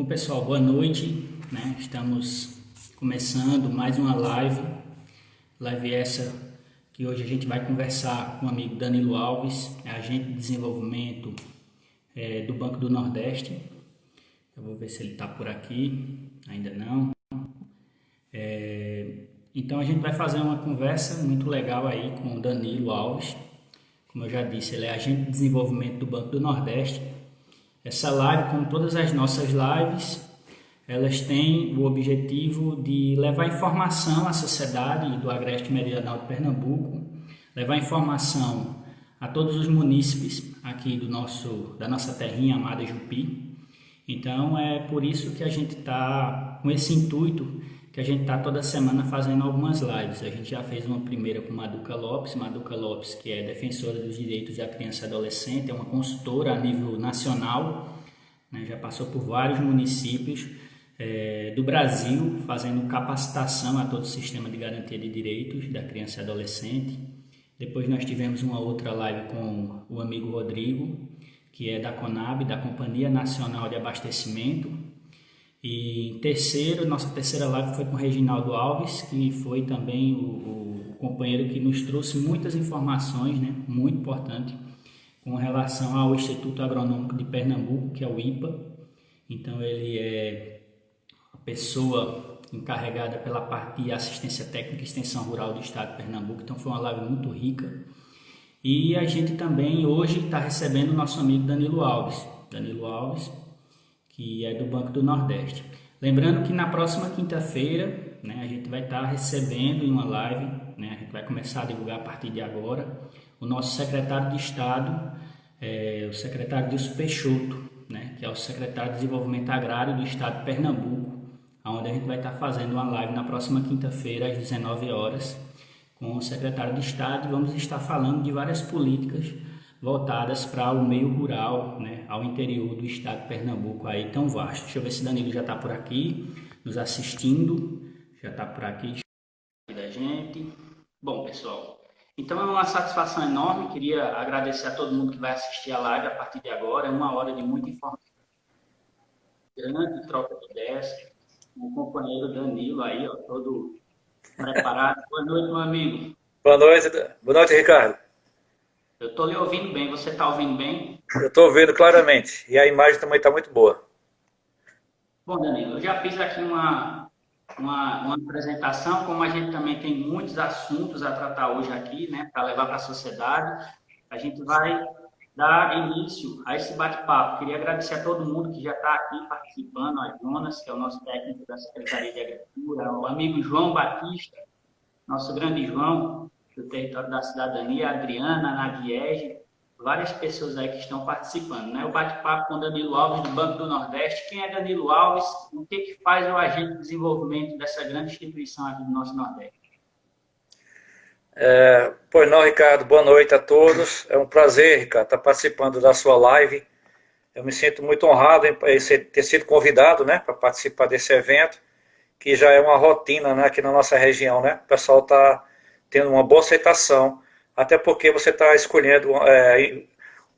Bom, pessoal, boa noite, né? Estamos começando mais uma live essa que hoje a gente vai conversar com o amigo Danilo Alves, agente de desenvolvimento do Banco do Nordeste. Eu vou ver se ele está por aqui, ainda não. Então a gente vai fazer uma conversa muito legal aí com o Danilo Alves. Como eu já disse, ele é agente de desenvolvimento do Banco do Nordeste. Essa live, como todas as nossas lives, elas têm o objetivo de levar informação à sociedade do Agreste Meridional de Pernambuco, levar informação a todos os munícipes aqui da nossa terrinha amada Jupi. Então é por isso que a gente está com esse intuito, que a gente está toda semana fazendo algumas lives. A gente já fez uma primeira com Maduca Lopes, que é defensora dos direitos da criança e adolescente, é uma consultora a nível nacional, né? Já passou por vários municípios do Brasil, fazendo capacitação a todo o sistema de garantia de direitos da criança e adolescente. Depois nós tivemos uma outra live com o amigo Rodrigo, que é da CONAB, da Companhia Nacional de Abastecimento. E nossa terceira live foi com o Reginaldo Alves, que foi também o companheiro que nos trouxe muitas informações, né, muito importante, com relação ao Instituto Agronômico de Pernambuco, que é o IPA. Então ele é a pessoa encarregada pela parte de assistência técnica e extensão rural do estado de Pernambuco. Então foi uma live muito rica. E a gente também hoje está recebendo o nosso amigo Danilo Alves, que é do Banco do Nordeste. Lembrando que na próxima quinta-feira, né, a gente vai estar recebendo em uma live, né, a gente vai começar a divulgar a partir de agora, o nosso secretário de Estado, o secretário Dilson Peixoto, né, que é o secretário de Desenvolvimento Agrário do Estado de Pernambuco, onde a gente vai estar fazendo uma live na próxima quinta-feira, às 19 horas, com o secretário de Estado, e vamos estar falando de várias políticas voltadas para o meio rural, né, ao interior do estado de Pernambuco, aí tão vasto. Deixa eu ver se Danilo já está por aqui, nos assistindo, já está por aqui da gente. Bom, pessoal, então é uma satisfação enorme, queria agradecer a todo mundo que vai assistir a live a partir de agora, é uma hora de muita informação, grande troca de ideias, o companheiro Danilo aí, ó, todo preparado. Boa noite, meu amigo. Boa noite, Ricardo. Eu estou lhe ouvindo bem, você está ouvindo bem? Eu estou ouvindo claramente e a imagem também está muito boa. Bom, Danilo, eu já fiz aqui uma apresentação, como a gente também tem muitos assuntos a tratar hoje aqui, né, para levar para a sociedade, a gente vai dar início a esse bate-papo. Queria agradecer a todo mundo que já está aqui participando, a Jonas, que é o nosso técnico da Secretaria de Agricultura, o amigo João Batista, nosso grande João, do Território da Cidadania, a Adriana, a Nadiege, várias pessoas aí que estão participando, né? O bate-papo com Danilo Alves, do Banco do Nordeste. Quem é Danilo Alves? O que faz o agente de desenvolvimento dessa grande instituição aqui do nosso Nordeste? Pois não, Ricardo, boa noite a todos. É um prazer, Ricardo, estar participando da sua live. Eu me sinto muito honrado em ter sido convidado, né, para participar desse evento, que já é uma rotina, né, aqui na nossa região, né? O pessoal está tendo uma boa aceitação, até porque você está escolhendo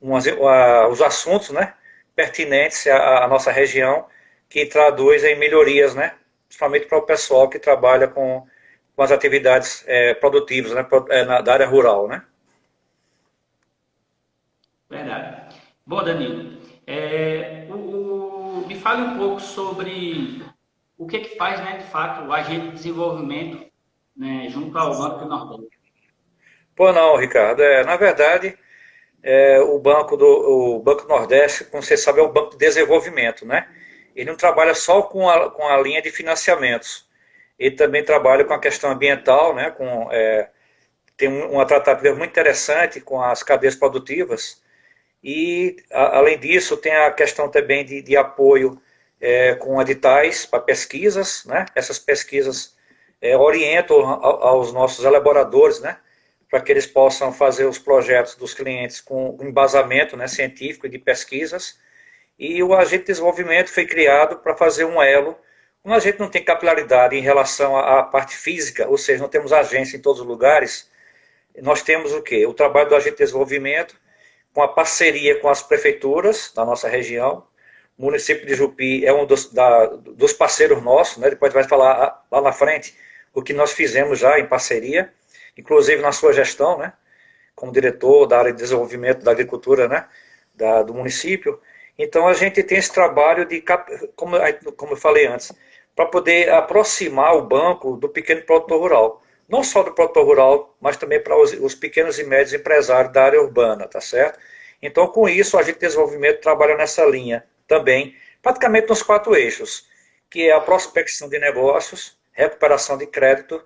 os assuntos, né, pertinentes à nossa região, que traduz em melhorias, né, principalmente para o pessoal que trabalha com as atividades produtivas, né, da área rural, né? Verdade. Bom, Danilo, me fale um pouco sobre o que faz, né, de fato, o agente de desenvolvimento, né, junto ao Banco do Nordeste. Pô, não, Ricardo. Na verdade, o Banco Nordeste, como você sabe, é um banco de desenvolvimento, né? Ele não trabalha só com a linha de financiamentos. Ele também trabalha com a questão ambiental, né? Tem uma tratativa muito interessante com as cadeias produtivas. E, além disso, tem a questão também de apoio com editais para pesquisas, né? Essas pesquisas orientam aos nossos elaboradores, né, para que eles possam fazer os projetos dos clientes com embasamento, né, científico e de pesquisas. E o agente de desenvolvimento foi criado para fazer um elo. Como a gente não tem capilaridade em relação à parte física, ou seja, não temos agência em todos os lugares, nós temos o quê? O trabalho do agente de desenvolvimento com a parceria com as prefeituras da nossa região, O município de Jupi é um dos parceiros nossos, né? Depois vai falar lá na frente o que nós fizemos já em parceria, inclusive na sua gestão, né? Como diretor da área de desenvolvimento da agricultura, né? Do município. Então a gente tem esse trabalho de, como eu falei antes, para poder aproximar o banco do pequeno produtor rural. Não só do produtor rural, mas também para os pequenos e médios empresários da área urbana, tá certo? Então, com isso, a agente de desenvolvimento trabalha nessa linha também, praticamente nos 4 eixos, que é a prospecção de negócios, recuperação de crédito,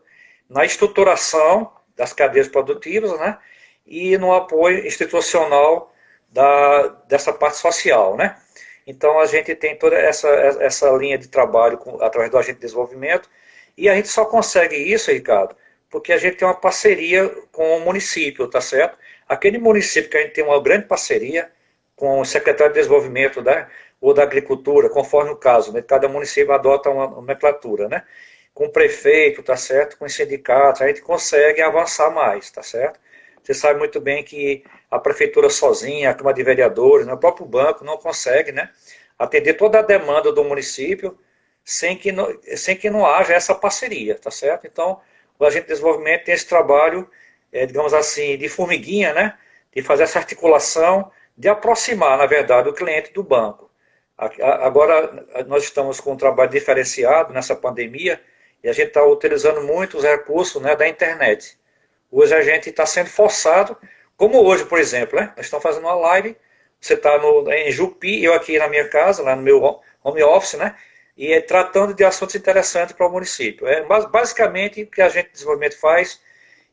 na estruturação das cadeias produtivas, né? E no apoio institucional dessa parte social, né? Então, a gente tem toda essa linha de trabalho através do agente de desenvolvimento, e a gente só consegue isso, Ricardo, porque a gente tem uma parceria com o município, tá certo? Aquele município que a gente tem uma grande parceria com o secretário de desenvolvimento, né, ou da agricultura, conforme o caso, né? Cada município adota uma nomenclatura, né? Com o prefeito, tá certo? Com os sindicatos, a gente consegue avançar mais, tá certo? Você sabe muito bem que a prefeitura sozinha, a Câmara de Vereadores, né, o próprio banco não consegue, né, atender toda a demanda do município sem que não haja essa parceria, tá certo? Então, o agente de desenvolvimento tem esse trabalho, digamos assim, de formiguinha, né, de fazer essa articulação, de aproximar, na verdade, o cliente do banco. Agora, nós estamos com um trabalho diferenciado nessa pandemia, e a gente está utilizando muito os recursos, né, da internet. Hoje a gente está sendo forçado, como hoje, por exemplo, né? Nós estamos fazendo uma live, você está em Jupi, eu aqui na minha casa, lá no meu home office, né? E tratando de assuntos interessantes para o município. É basicamente o que a gente de desenvolvimento faz,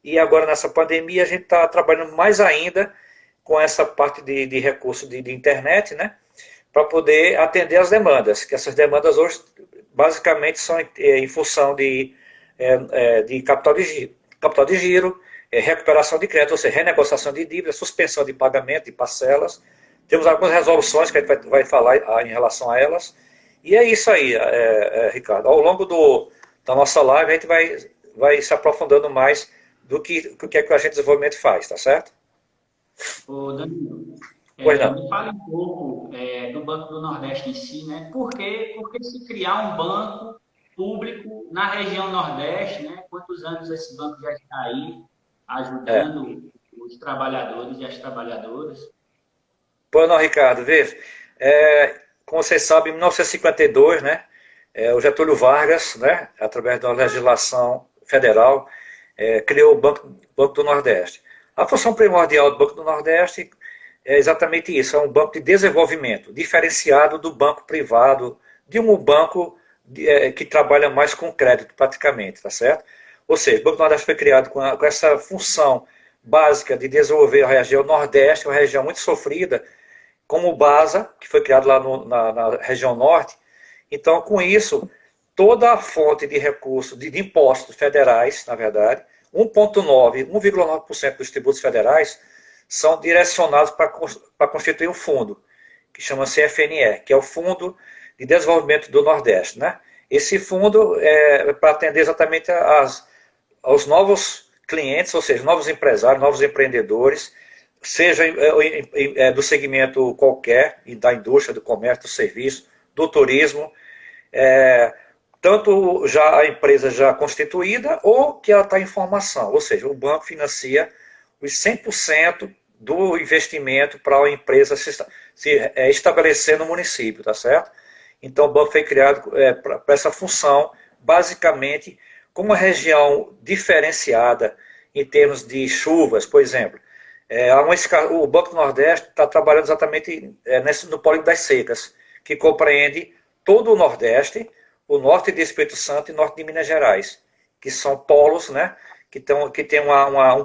e agora nessa pandemia a gente está trabalhando mais ainda com essa parte de recurso de internet, né? Para poder atender as demandas, que essas demandas hoje basicamente são em função de capital de giro, recuperação de crédito, ou seja, renegociação de dívidas, suspensão de pagamento de parcelas. Temos algumas resoluções que a gente vai falar em relação a elas. E é isso aí, Ricardo. Ao longo da nossa live, a gente vai se aprofundando mais do que o agente de desenvolvimento faz, tá certo? Ô, Danilo, Pois não. me fale um pouco do Banco do Nordeste em si, né? Por que se criar um banco público na região Nordeste, né? Quantos anos esse banco já está aí É. ajudando os trabalhadores e as trabalhadoras? Pois não, Ricardo, veja, como vocês sabem, em 1952, né, o Getúlio Vargas, né, através da legislação federal, criou o Banco do Nordeste. A função primordial do Banco do Nordeste é exatamente isso, é um banco de desenvolvimento, diferenciado do banco privado, de um banco que trabalha mais com crédito, praticamente, tá certo? Ou seja, o Banco do Nordeste foi criado com essa função básica de desenvolver a região Nordeste, uma região muito sofrida, como o BASA, que foi criado lá na região Norte. Então, com isso, toda a fonte de recursos, de impostos federais, na verdade, 1,9% dos tributos federais são direcionados para constituir um fundo, que chama-se FNE, que é o Fundo de Desenvolvimento do Nordeste, né? Esse fundo é para atender exatamente aos novos clientes, ou seja, novos empresários, novos empreendedores, seja do segmento qualquer, da indústria, do comércio, do serviço, do turismo, tanto já a empresa já constituída ou que ela está em formação, ou seja, o banco financia os 100% do investimento para a empresa se estabelecer no município, tá certo? Então o banco foi criado para essa função, basicamente, como uma região diferenciada em termos de chuvas, por exemplo. O Banco do Nordeste está trabalhando exatamente no Polígono das Secas, que compreende todo o Nordeste, o norte de Espírito Santo e norte de Minas Gerais, que são polos, né, que tem um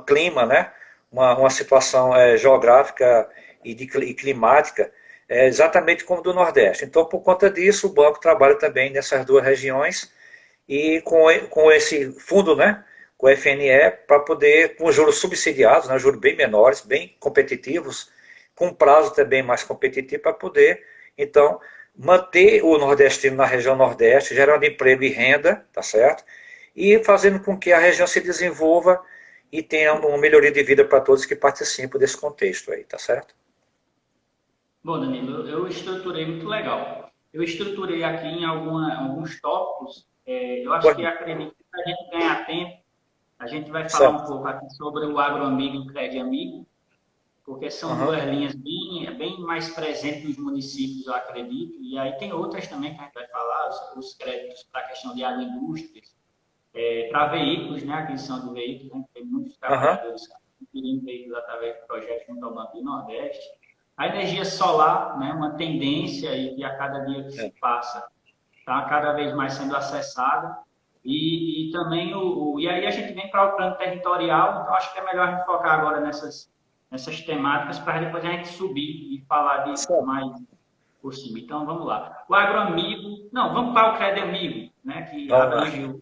clima, né, uma situação geográfica e climática exatamente como do Nordeste. Então, por conta disso, o banco trabalha também nessas 2 regiões e com esse fundo, né, com o FNE, para poder, com juros subsidiados, né, juros bem menores, bem competitivos, com prazo também mais competitivo, para poder, então, manter o nordestino na região Nordeste, gerando emprego e renda, tá certo? E fazendo com que a região se desenvolva e tenha uma melhoria de vida para todos que participam desse contexto aí, tá certo? Bom, Danilo, eu estruturei muito legal. Eu estruturei aqui em alguns tópicos. Eu acho Pois que não. acredito que para a gente ganhar tempo, a gente vai falar um Certo. pouco aqui sobre o agroamigo e o crédito amigo, porque são Aham. duas linhas bem mais presentes nos municípios, eu acredito. E aí tem outras também que a gente vai falar, os créditos para a questão de agroindústrias, para veículos, né, aquisição de veículos, né, tem muitos Aham. trabalhadores adquirindo veículos através de projetos junto ao Banco do Nordeste. A energia solar, né, uma tendência e que a cada dia que se É. passa está cada vez mais sendo acessada. E também e aí a gente vem para o plano territorial, então acho que é melhor a gente focar agora nessas temáticas para depois a gente subir e falar de Certo. mais por cima. Então vamos lá. O agroamigo, não, vamos para o crédito amigo, né, que Vamos lá. abrange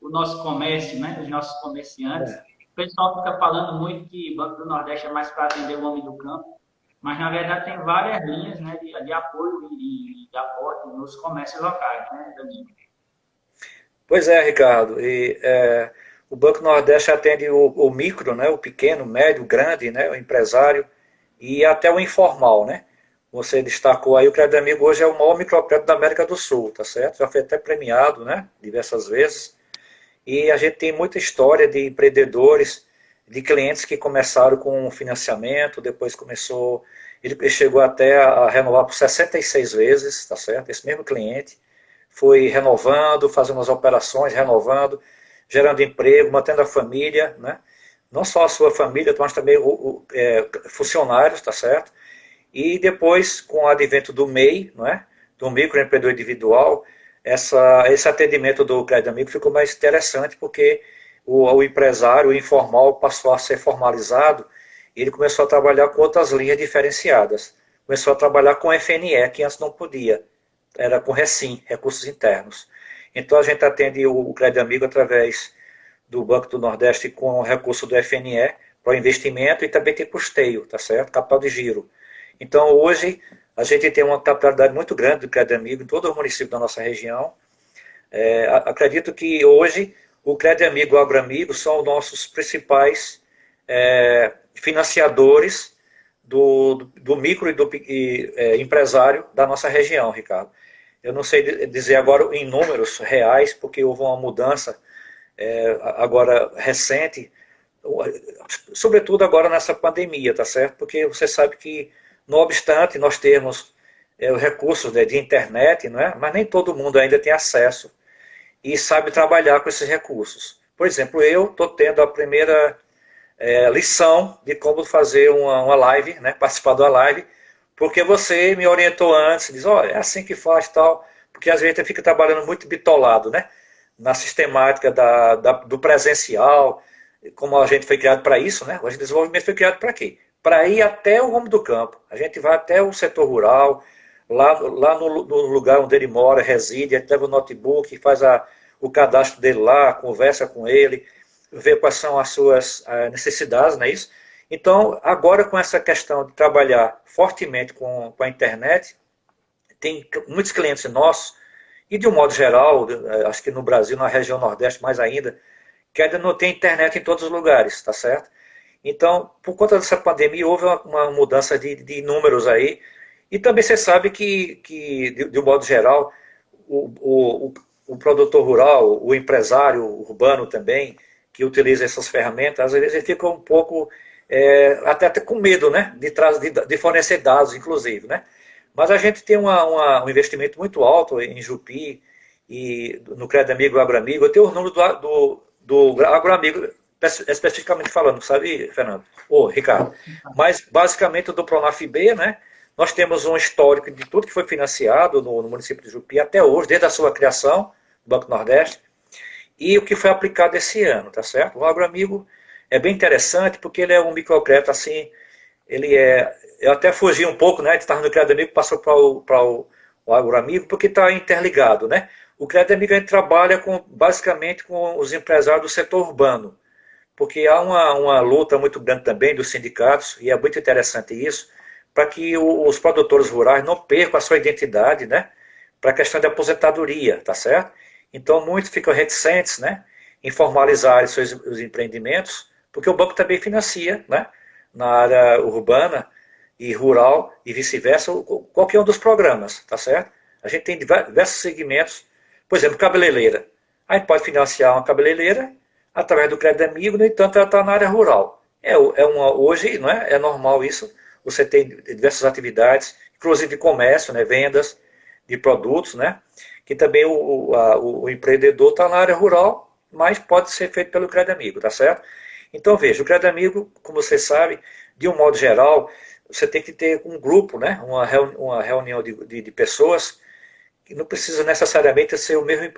o nosso comércio, né, os nossos comerciantes. É. O pessoal fica falando muito que o Banco do Nordeste é mais para atender o homem do campo, mas na verdade tem várias linhas, né, de apoio e de aporte nos comércios locais, né, Danilo? Pois é, Ricardo. O Banco Nordeste atende o micro, né, o pequeno, o médio, o grande, né, o empresário e até o informal, né? Você destacou aí, o Crédito Amigo hoje é o maior microcrédito da América do Sul, tá certo? Já foi até premiado, né, diversas vezes. E a gente tem muita história de empreendedores, de clientes que começaram com financiamento, depois começou, ele chegou até a renovar por 66 vezes, tá certo? Esse mesmo cliente foi renovando, fazendo as operações, renovando, gerando emprego, mantendo a família, né? Não só a sua família, mas também funcionários, tá certo? E depois, com o advento do MEI, não é? Do microempreendedor individual, esse atendimento do Crédito Amigo ficou mais interessante porque o empresário, o informal, passou a ser formalizado e ele começou a trabalhar com outras linhas diferenciadas. Começou a trabalhar com FNE, que antes não podia. Era com Recim, Recursos Internos. Então a gente atende o Crédito Amigo através do Banco do Nordeste com o recurso do FNE para o investimento e também tem custeio, tá certo? Capital de giro. Então, hoje, a gente tem uma capitalidade muito grande do Crédito Amigo em todo o município da nossa região. Acredito que hoje o Crédito Amigo e o Agroamigo são os nossos principais financiadores do micro e empresário da nossa região, Ricardo. Eu não sei dizer agora em números reais, porque houve uma mudança agora recente, sobretudo agora nessa pandemia, tá certo? Porque você sabe que, não obstante nós termos os recursos, né, de internet, não é? Mas nem todo mundo ainda tem acesso e sabe trabalhar com esses recursos. Por exemplo, eu estou tendo a primeira lição de como fazer uma live, né, participar da live, porque você me orientou antes, diz, olha, é assim que faz tal, porque às vezes a gente fica trabalhando muito bitolado, né, na sistemática do presencial, como a gente foi criado para isso, né, o desenvolvimento foi criado para quê? Para ir até o home do campo, a gente vai até o setor rural, lá no lugar onde ele mora, reside, a gente leva o notebook, faz o cadastro dele lá, conversa com ele, vê quais são as suas necessidades, não é isso? Então, agora com essa questão de trabalhar fortemente com a internet, tem muitos clientes nossos, e de um modo geral, acho que no Brasil, na região Nordeste mais ainda, que ainda não tem internet em todos os lugares, tá certo? Então, por conta dessa pandemia, houve uma mudança de números aí, e também você sabe que de um modo geral, o produtor rural, o empresário urbano também, que utiliza essas ferramentas, às vezes ele fica um pouco, até com medo, né, de fornecer dados, inclusive, né? Mas a gente tem um investimento muito alto em Jupi e no Crédito Amigo e Agroamigo. Eu tenho o número do Agroamigo, especificamente falando, sabe, Fernando? Ô, Ricardo. Mas, basicamente, do Pronaf-B, né? Nós temos um histórico de tudo que foi financiado no município de Jupi até hoje, desde a sua criação, do Banco Nordeste, e o que foi aplicado esse ano, tá certo? O Agroamigo é bem interessante porque ele é um microcrédito assim, ele é. Eu até fugi um pouco, né? Estava no Crédito Amigo, passou para o Agroamigo, porque está interligado, né? O Crédito Amigo a gente trabalha basicamente com os empresários do setor urbano, porque há uma luta muito grande também dos sindicatos, e é muito interessante isso, para que os produtores rurais não percam a sua identidade, né? Para a questão de aposentadoria, tá certo? Então, muitos ficam reticentes, né? Em formalizar os empreendimentos, porque o banco também financia, né? Na área urbana e rural e vice-versa, qualquer um dos programas, tá certo? A gente tem diversos segmentos, por exemplo, cabeleireira. A gente pode financiar uma cabeleireira através do crédito amigo, no entanto, ela está na área rural. Hoje não é normal isso, você tem diversas atividades, inclusive comércio, né, vendas de produtos, né, que também o empreendedor está na área rural, mas pode ser feito pelo crédito amigo, tá certo? Então, veja, o crédito amigo, como você sabe, de um modo geral, você tem que ter um grupo, né, uma reunião de pessoas, que não precisa necessariamente ser o mesmo,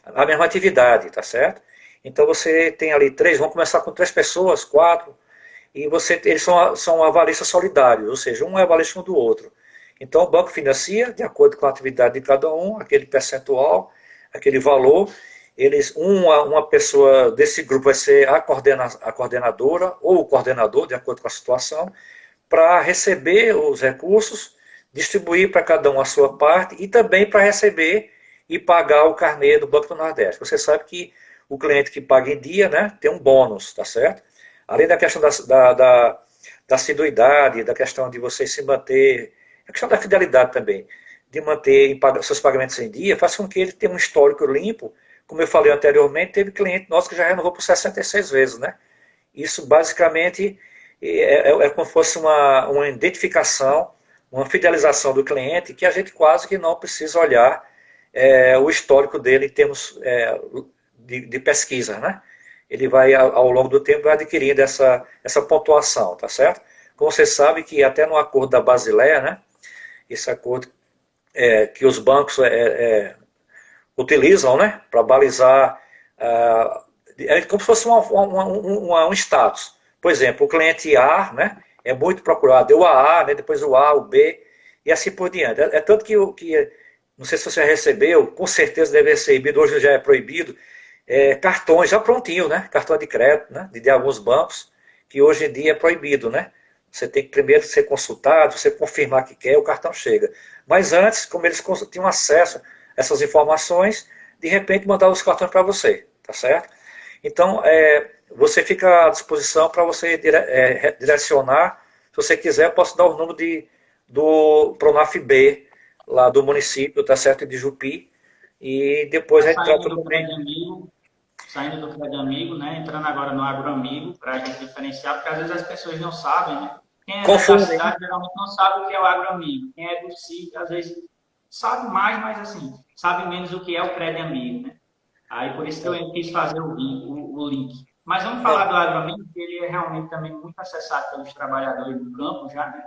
a mesma atividade, tá certo? Então você tem ali três, vamos começar com 3 pessoas, 4, e eles são avalistas solidários, ou seja, um é avalista um do outro. Então o banco financia, de acordo com a atividade de cada um, aquele percentual, aquele valor. Uma pessoa desse grupo vai ser a coordenadora ou o coordenador, de acordo com a situação, para receber os recursos, distribuir para cada um a sua parte e também para receber e pagar o carnê do Banco do Nordeste. Você sabe que o cliente que paga em dia, né, tem um bônus, tá certo? Além da questão da assiduidade, da questão de você se manter, a questão da fidelidade também, de manter seus pagamentos em dia, faz com que ele tenha um histórico limpo. Como eu falei anteriormente, teve cliente nosso que já renovou por 66 vezes, né? Isso basicamente é como se fosse uma identificação, uma fidelização do cliente, que a gente quase que não precisa olhar o histórico dele em termos de pesquisa, né? Ele vai, ao longo do tempo, vai adquirindo essa pontuação, tá certo? Como você sabe que até no acordo da Basileia, né? Esse acordo que os bancos utilizam, né? Para balizar, é como se fosse um status. Por exemplo, o cliente A, né? É muito procurado, é o AA, né? Depois o A, o B, e assim por diante. Tanto que não sei se você já recebeu, com certeza deve ser recebido, hoje já é proibido, cartões já prontinho, né? Cartão de crédito, né? De alguns bancos, que hoje em dia é proibido, né? Você tem que primeiro ser consultado, você confirmar que quer, o cartão chega. Mas antes, como eles tinham acesso a essas informações, de repente mandavam os cartões para você, tá certo? Então, você fica à disposição para você direcionar. Se você quiser, posso dar o número do Pronaf B, lá do município, tá certo? De Jupi. E depois a gente trata também. Saindo do crédito amigo, né? Entrando agora no agroamigo, para a gente diferenciar, porque às vezes as pessoas não sabem, né? Quem é da cidade geralmente não sabe o que é o agroamigo. Quem é do sítio, às vezes, sabe mais, mas assim, sabe menos o que é o crédito amigo, né? Aí por isso que eu quis fazer o link. Mas vamos falar do agroamigo, que ele é realmente também muito acessado pelos trabalhadores do campo já, né?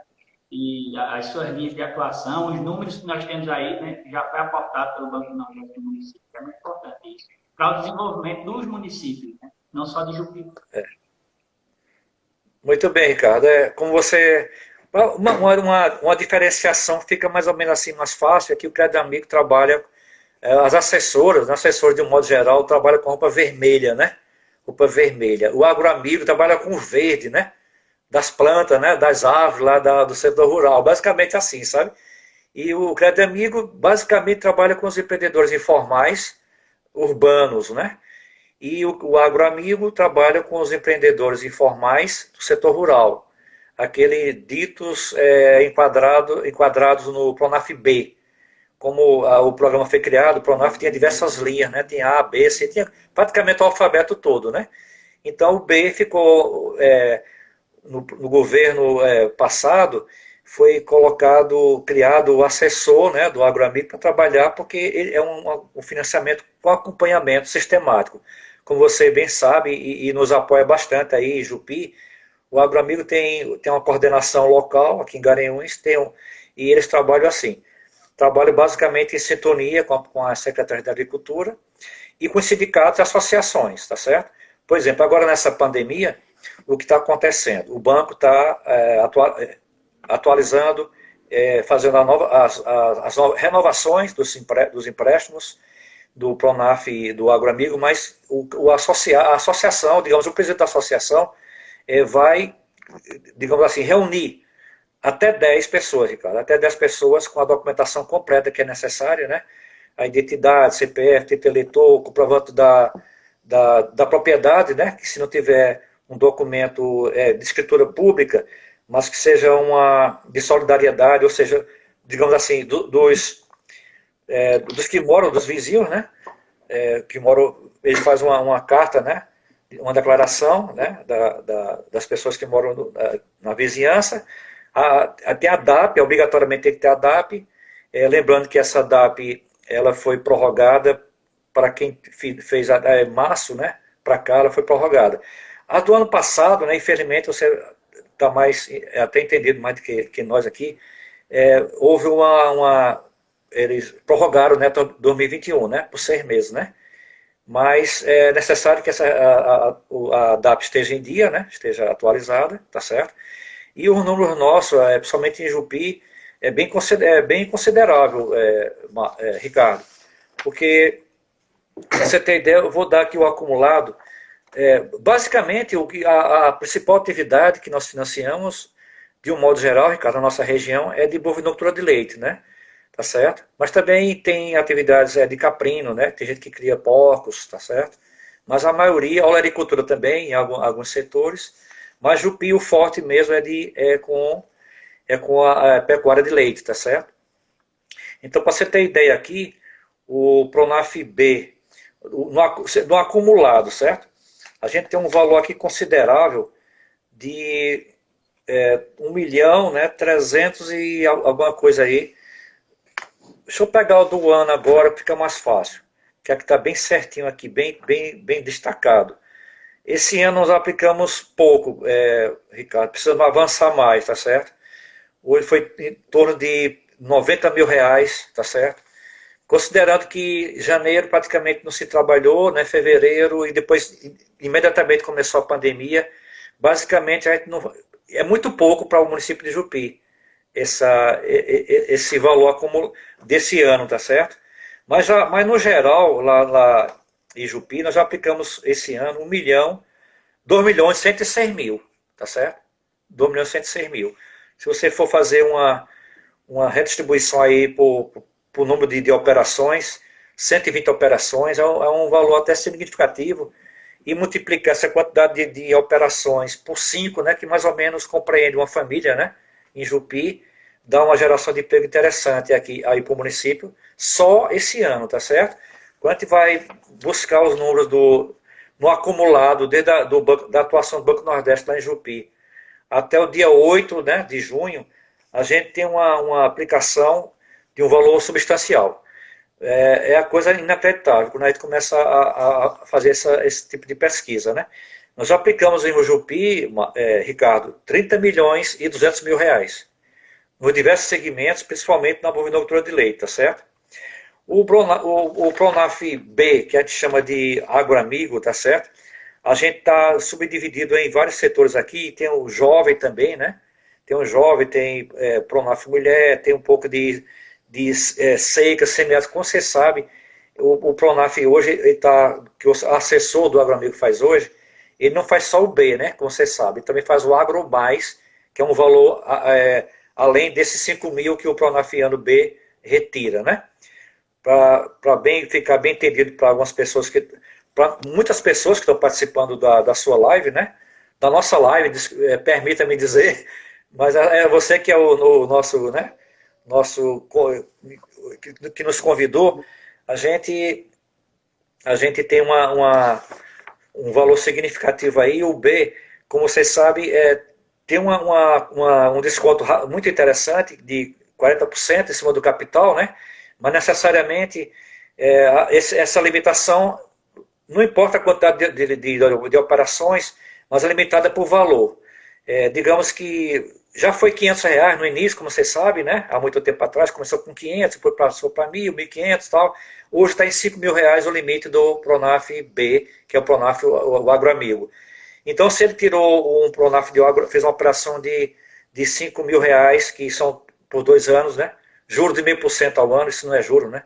E as suas linhas de atuação, os números que nós temos aí, né? Já foi aportado pelo Banco do Nordeste do município, que é muito importante isso, para o desenvolvimento dos municípios, né? Não só de Jupi. Muito bem, Ricardo. Como você. Uma diferenciação fica mais ou menos assim mais fácil, é que o Crédito Amigo trabalha, as assessoras de um modo geral, trabalham com roupa vermelha, né? Roupa vermelha. O agroamigo trabalha com o verde, né? Das plantas, né? Das árvores lá do setor rural. Basicamente assim, sabe? E o Crédito Amigo basicamente trabalha com os empreendedores informais, urbanos, né? E o agroamigo trabalha com os empreendedores informais do setor rural, aqueles ditos enquadrados no Pronaf B. Como o programa foi criado, o Pronaf tinha diversas linhas, né? Tinha A, B, C, tinha praticamente o alfabeto todo, né? Então o B ficou, no governo passado, foi criado o assessor, né, do agroamigo para trabalhar, porque ele é um financiamento com acompanhamento sistemático. Como você bem sabe e nos apoia bastante aí, Jupi, o agroamigo tem uma coordenação local aqui em Garanhuns, e eles trabalham assim. Trabalham basicamente em sintonia com a Secretaria da Agricultura e com os sindicatos e associações, tá certo? Por exemplo, agora nessa pandemia, o que está acontecendo? O banco está atualizando, fazendo as renovações dos empréstimos do Pronaf e do agroamigo, mas a associação, digamos, o presidente da associação vai, digamos assim, reunir até 10 pessoas, Ricardo, até 10 pessoas com a documentação completa que é necessária, né? A identidade, CPF, título eleitor, comprovante da propriedade, né? Que se não tiver um documento de escritura pública, mas que seja uma de solidariedade, ou seja, digamos assim, dos dos que moram, dos vizinhos, né? Que moram, ele faz uma carta, né? Uma declaração, né? Das pessoas que moram na vizinhança. Tem a DAP, obrigatoriamente tem que ter a DAP. Lembrando que essa DAP ela foi prorrogada para quem fez março, né? Para cá ela foi prorrogada. A do ano passado, né? Infelizmente você está mais até entendido mais do que nós aqui. Houve eles prorrogaram, né, até 2021, né, por 6 meses, né, mas é necessário que a DAP esteja em dia, né, esteja atualizada, tá certo? E os números nossos, principalmente em Jupi, bem considerável, Ricardo, porque, pra você ter ideia, eu vou dar aqui o acumulado. Basicamente, a principal atividade que nós financiamos, de um modo geral, Ricardo, na nossa região, é de bovinocultura de leite, né? Tá certo? Mas também tem atividades de caprino, né? Tem gente que cria porcos, tá certo? Mas a maioria, olericultura também, em alguns setores. Mas Jupi, o forte mesmo com a pecuária de leite, tá certo? Então, para você ter ideia aqui, o Pronaf B, no acumulado, certo? A gente tem um valor aqui considerável de 1 milhão, né, 300 e alguma coisa aí. Deixa eu pegar o do ano agora, fica mais fácil. Que aqui está bem certinho aqui, bem destacado. Esse ano nós aplicamos pouco, Ricardo, precisamos avançar mais, tá certo? Hoje foi em torno de 90 mil reais, tá certo? Considerando que janeiro praticamente não se trabalhou, né, fevereiro, e depois imediatamente começou a pandemia, basicamente a gente não, é muito pouco para o município de Jupi, esse valor acumulado desse ano, tá certo? Mas no geral, lá em Jupi, nós já aplicamos esse ano 1 milhão, 2 milhões e 106 mil, tá certo? 2 milhões e 106 mil. Se você for fazer uma redistribuição aí por número de operações, 120 operações, é um valor até significativo, e multiplicar essa quantidade de operações por 5, né, que mais ou menos compreende uma família, né, em Jupi, dá uma geração de emprego interessante aqui aí para o município, só esse ano, tá certo? Quando a gente vai buscar os números no acumulado desde da atuação do Banco Nordeste lá em Jupi, até o dia 8, né, de junho, a gente tem uma aplicação de um valor substancial. A coisa inacreditável quando a gente começa a fazer esse tipo de pesquisa, né? Nós já aplicamos em Jupi, Ricardo, 30 milhões e 200 mil reais, nos diversos segmentos, principalmente na bovinocultura de leite, tá certo? O Pronaf B, que a gente chama de agroamigo, tá certo? A gente está subdividido em vários setores aqui, tem o jovem também, né? Tem o jovem, tem Pronaf mulher, tem um pouco de seca, semiárido, como você sabe, o Pronaf hoje, que o assessor do agroamigo faz hoje, ele não faz só o B, né, como você sabe, ele também faz o agromais, que é um valor além desses 5 mil que o Pronafiano B retira, né, para ficar bem entendido para algumas pessoas, para muitas pessoas que estão participando da sua live, né, da nossa live, permita-me dizer, mas é você que é o nosso, né, que nos convidou, a gente tem um valor significativo aí. O B, como vocês sabem, tem um desconto muito interessante de 40% em cima do capital, né? Mas necessariamente essa limitação, não importa a quantidade de operações, mas é limitada por valor. Digamos que já foi 500 reais no início, como vocês sabem, né? Há muito tempo atrás, começou com 500, depois passou para 1.000, 1.500 e tal. Hoje está em 5 mil reais o limite do Pronaf B, que é o Pronaf, o agroamigo. Então, se ele tirou um Pronaf de agro, fez uma operação de 5 mil reais, que são por 2 anos, né? Juro de 1.000% ao ano, isso não é juro, né?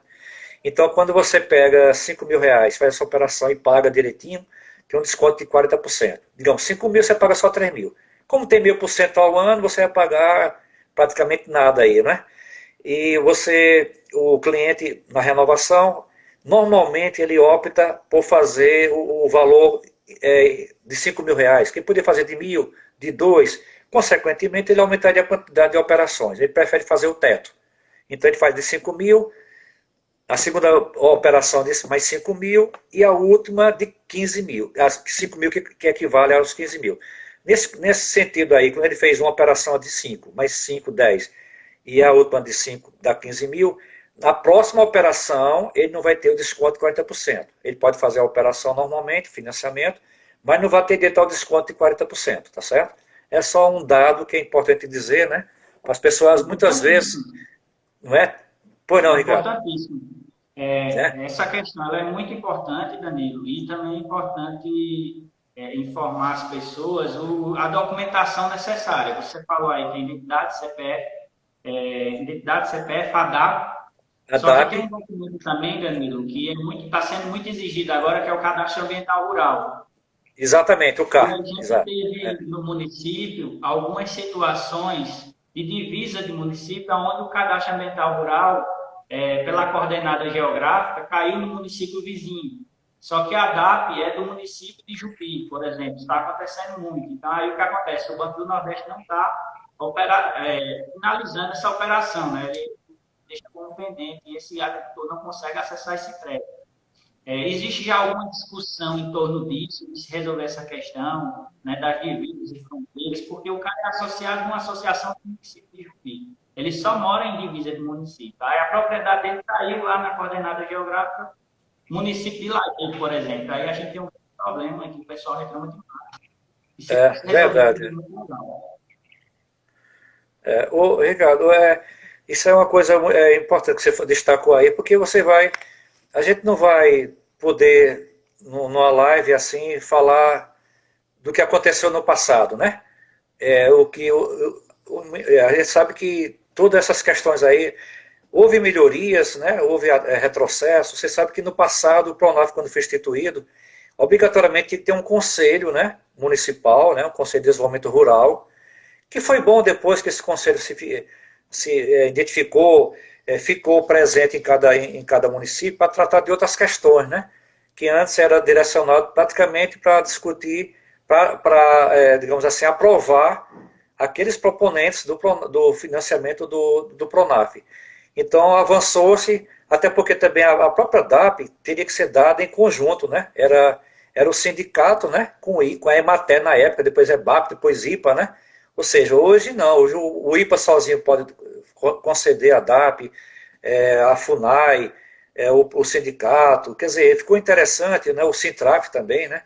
Então, quando você pega 5 mil reais, faz essa operação e paga direitinho, tem um desconto de 40%. Digamos, 5 mil você paga só 3 mil. Como tem 1.000% ao ano, você vai pagar praticamente nada aí, né? E o cliente, na renovação, normalmente ele opta por fazer o valor de 5 mil reais. Quem podia fazer de 1.000, de 2, consequentemente ele aumentaria a quantidade de operações. Ele prefere fazer o teto. Então ele faz de 5 mil, a segunda operação de mais 5 mil e a última de 15 mil. As 5 mil que equivale aos 15 mil. Nesse sentido aí, quando ele fez uma operação de 5, mais 5, 10, e a última de 5 dá 15 mil, na próxima operação ele não vai ter o desconto de 40%. Ele pode fazer a operação normalmente, financiamento, mas não vai ter direito ao desconto de 40%, tá certo? É só um dado que é importante dizer, né? As pessoas muitas vezes, não é? Pois não, É Ricardo. importantíssimo. Né? Essa questão ela é muito importante, Danilo, e também é importante informar as pessoas a documentação necessária. Você falou aí que identidade CPF, ADAP, A só que DAP, tem um documento também, Danilo, que está sendo muito exigido agora, que é o Cadastro Ambiental Rural. exatamente, o E a CAR, gente exato. teve no município algumas situações de divisa de município, onde o cadastro ambiental rural, pela coordenada geográfica, caiu no município vizinho. Só que a DAP é do município de Jupi, por exemplo, está acontecendo muito. Então, aí o que acontece? O Banco do Nordeste não está finalizando essa operação, né? Ele deixa como pendente e esse agricultor não consegue acessar esse crédito. Existe já alguma discussão em torno disso, de se resolver essa questão, né, das divisas e fronteiras, porque o cara é associado a uma associação do município de Jupi. Ele só mora em divisa de município. Aí a propriedade dele caiu lá na coordenada geográfica, município de Lajeado, por exemplo. Aí a gente tem um problema que o pessoal reclama demais. E se resolver, Verdade. é muito legal. Ricardo, isso é uma coisa importante que você destacou aí, porque a gente não vai poder, numa live assim, falar do que aconteceu no passado, né? A gente sabe que todas essas questões aí, houve melhorias, né? Houve retrocesso. Você sabe que no passado o Pronaf, quando foi instituído, obrigatoriamente tinha que ter um conselho, né, municipal, né, um conselho de desenvolvimento rural, que foi bom depois que esse conselho se identificou, ficou presente em cada município para tratar de outras questões, né? Que antes era direcionado praticamente para discutir, digamos assim, aprovar aqueles proponentes do financiamento do Pronaf. Então avançou-se, até porque também a própria DAP teria que ser dada em conjunto, né? Era o sindicato, né? Com a Emater na época, depois EBAP, depois IPA, né? Ou seja, hoje não, hoje o IPA sozinho pode conceder a DAP, a FUNAI, o sindicato, quer dizer, ficou interessante, né, o Sintraf também, né,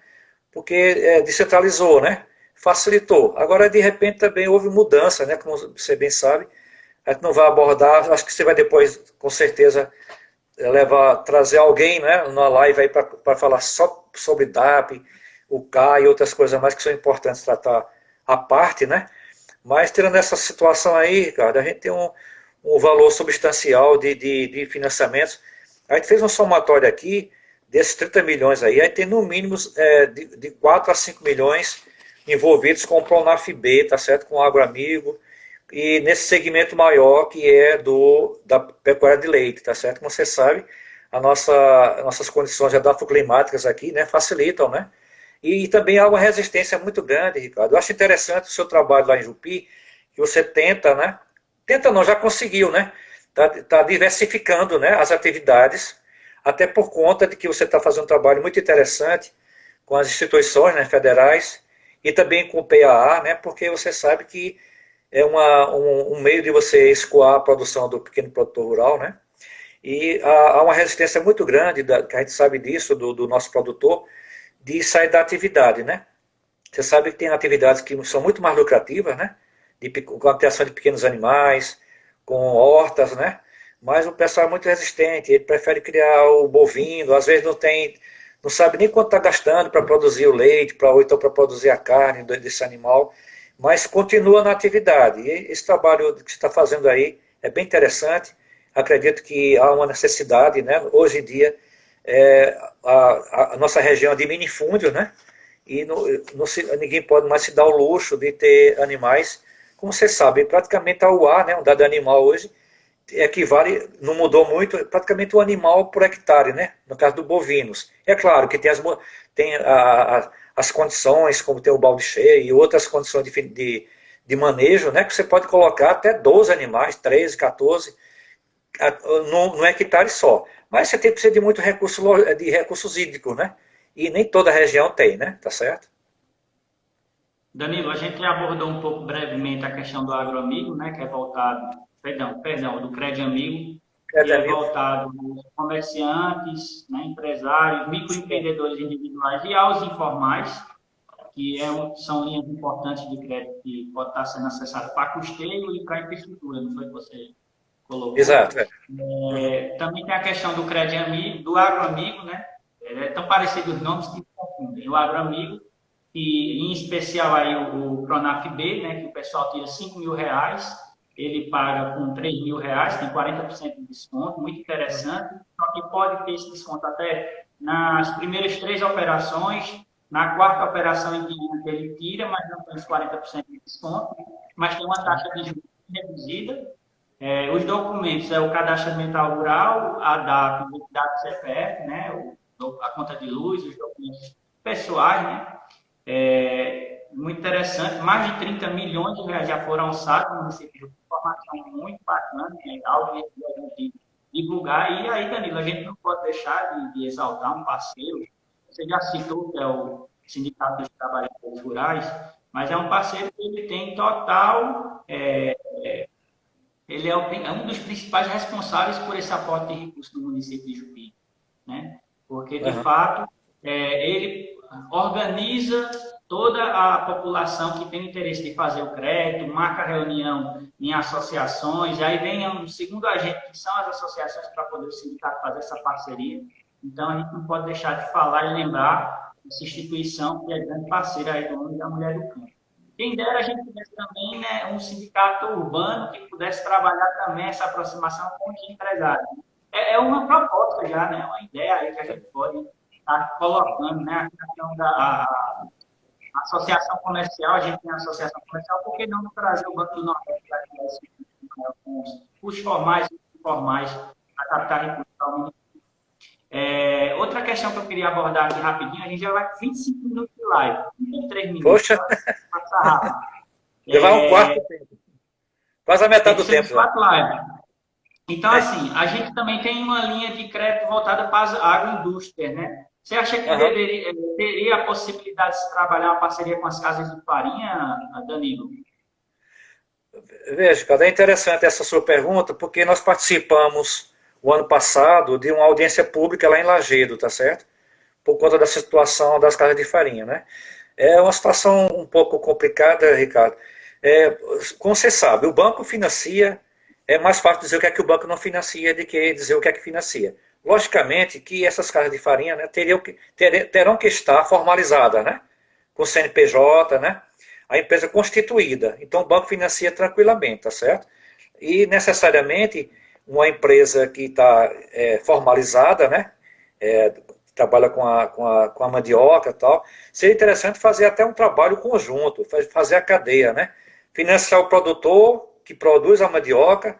porque descentralizou, né, facilitou. Agora, de repente, também houve mudança, né, como você bem sabe, a gente não vai abordar, acho que você vai depois, com certeza, trazer alguém, né, numa live aí para falar só sobre DAP, o CA e outras coisas mais que são importantes tratar à parte, né? Mas tirando essa situação aí, Ricardo, a gente tem um valor substancial de financiamentos. A gente fez um somatório aqui desses 30 milhões aí tem no mínimo de 4 a 5 milhões envolvidos com o Pronaf B, tá certo? Com o Agroamigo, e nesse segmento maior que é da pecuária de leite, tá certo? Como você sabe, nossas condições edafoclimáticas aqui, né, facilitam, né? E também há uma resistência muito grande, Ricardo. Eu acho interessante o seu trabalho lá em Jupi, que você tenta, né? Tenta não, já conseguiu, né? Tá diversificando, né, as atividades, até por conta de que você está fazendo um trabalho muito interessante com as instituições, né, federais e também com o PAA, né? Porque você sabe que é um meio de você escoar a produção do pequeno produtor rural, né? E há uma resistência muito grande, que a gente sabe disso, do nosso produtor, de sair da atividade, né? Você sabe que tem atividades que são muito mais lucrativas, né? Com a criação de pequenos animais, com hortas, né? Mas o pessoal é muito resistente, ele prefere criar o bovino, às vezes não sabe nem quanto está gastando para produzir o leite, ou então para produzir a carne desse animal, mas continua na atividade. E esse trabalho que você está fazendo aí é bem interessante. Acredito que há uma necessidade, né? Hoje em dia, a nossa região é de minifúndio, né? E ninguém pode mais se dar o luxo de ter animais. Como você sabe, praticamente a UA, né, um dado animal hoje, equivale, não mudou muito, praticamente um animal por hectare, né? No caso do bovinos. É claro que as condições, como tem o balde cheio e outras condições de manejo, né? Que você pode colocar até 12 animais, 13, 14, num hectare só. Mas você precisa de muito recurso, de recursos hídricos, né? E nem toda região tem, né? Tá certo? Danilo, a gente abordou um pouco brevemente a questão do agroamigo, né, que é voltado, perdão, do Crédito Amigo, É, que é Danilo. voltado aos comerciantes, né, empresários, microempreendedores individuais e aos informais, que são linhas importantes de crédito que pode estar sendo acessadas para custeio e para infraestrutura, não foi que você colocou? Exato. É. Uhum. Também tem a questão do Crédito Amigo, do Agroamigo, né? É tão parecido os nomes que confundem. O Agroamigo, e em especial aí o Pronaf B, né, que o pessoal tira R$ 5.000, ele paga com R$ 3.000, tem 40% de desconto, muito interessante, só que pode ter esse desconto até nas primeiras 3 operações, na quarta operação em diante ele tira, mas não tem os 40% de desconto, mas tem uma taxa de juros reduzida. Os documentos é o cadastro ambiental rural, a DAP, o dado CPF, né, a conta de luz, os documentos pessoais, né, muito interessante. Mais de 30 milhões de reais já foram alçados no município. Informação muito bacana, algo que a gente divulgar. E aí, Danilo, a gente não pode deixar de exaltar um parceiro. Você já citou que é o Sindicato dos Trabalhadores Rurais, mas é um parceiro que ele tem total. Ele é um dos principais responsáveis por esse aporte de recursos no município de Jupi, né? Porque, de Uhum. fato, ele organiza toda a população que tem interesse de fazer o crédito, marca reunião em associações, e aí vem um segundo agente, que são as associações, para poder o sindicato fazer essa parceria. Então, a gente não pode deixar de falar e lembrar essa instituição que é grande parceira aí do homem e da mulher do campo. Quem dera a gente tivesse também, né, um sindicato urbano que pudesse trabalhar também essa aproximação com os empresários. É uma proposta já, né, uma ideia aí que a gente pode estar colocando, né, a questão da associação comercial, a gente tem a associação comercial, por que não trazer o Banco do Nordeste para criar esse com os formais e os informais para captar recursos para o município? Outra questão que eu queria abordar aqui rapidinho, a gente já vai com 25 minutos de live, 23 minutos, Poxa, passa rápido. já vai um quarto do tempo. Quase a metade do tempo já. Então, assim, a gente também tem uma linha de crédito voltada para as agroindústrias, né? Você acha que teria a possibilidade de se trabalhar uma parceria com as casas de farinha, Danilo? Veja, cara, é interessante essa sua pergunta, porque nós participamos o ano passado de uma audiência pública lá em Lagedo, tá certo? Por conta da situação das casas de farinha, né? É uma situação um pouco complicada, Ricardo. Como você sabe, o banco financia, é mais fácil dizer o que é que o banco não financia do que dizer o que é que financia. Logicamente que essas casas de farinha, né, terão que estar formalizadas, né? Com CNPJ, né? A empresa constituída. Então o banco financia tranquilamente, tá certo? E necessariamente uma empresa que está formalizada, né? Trabalha com a mandioca e tal, seria interessante fazer até um trabalho conjunto, fazer a cadeia, né? Financiar o produtor que produz a mandioca,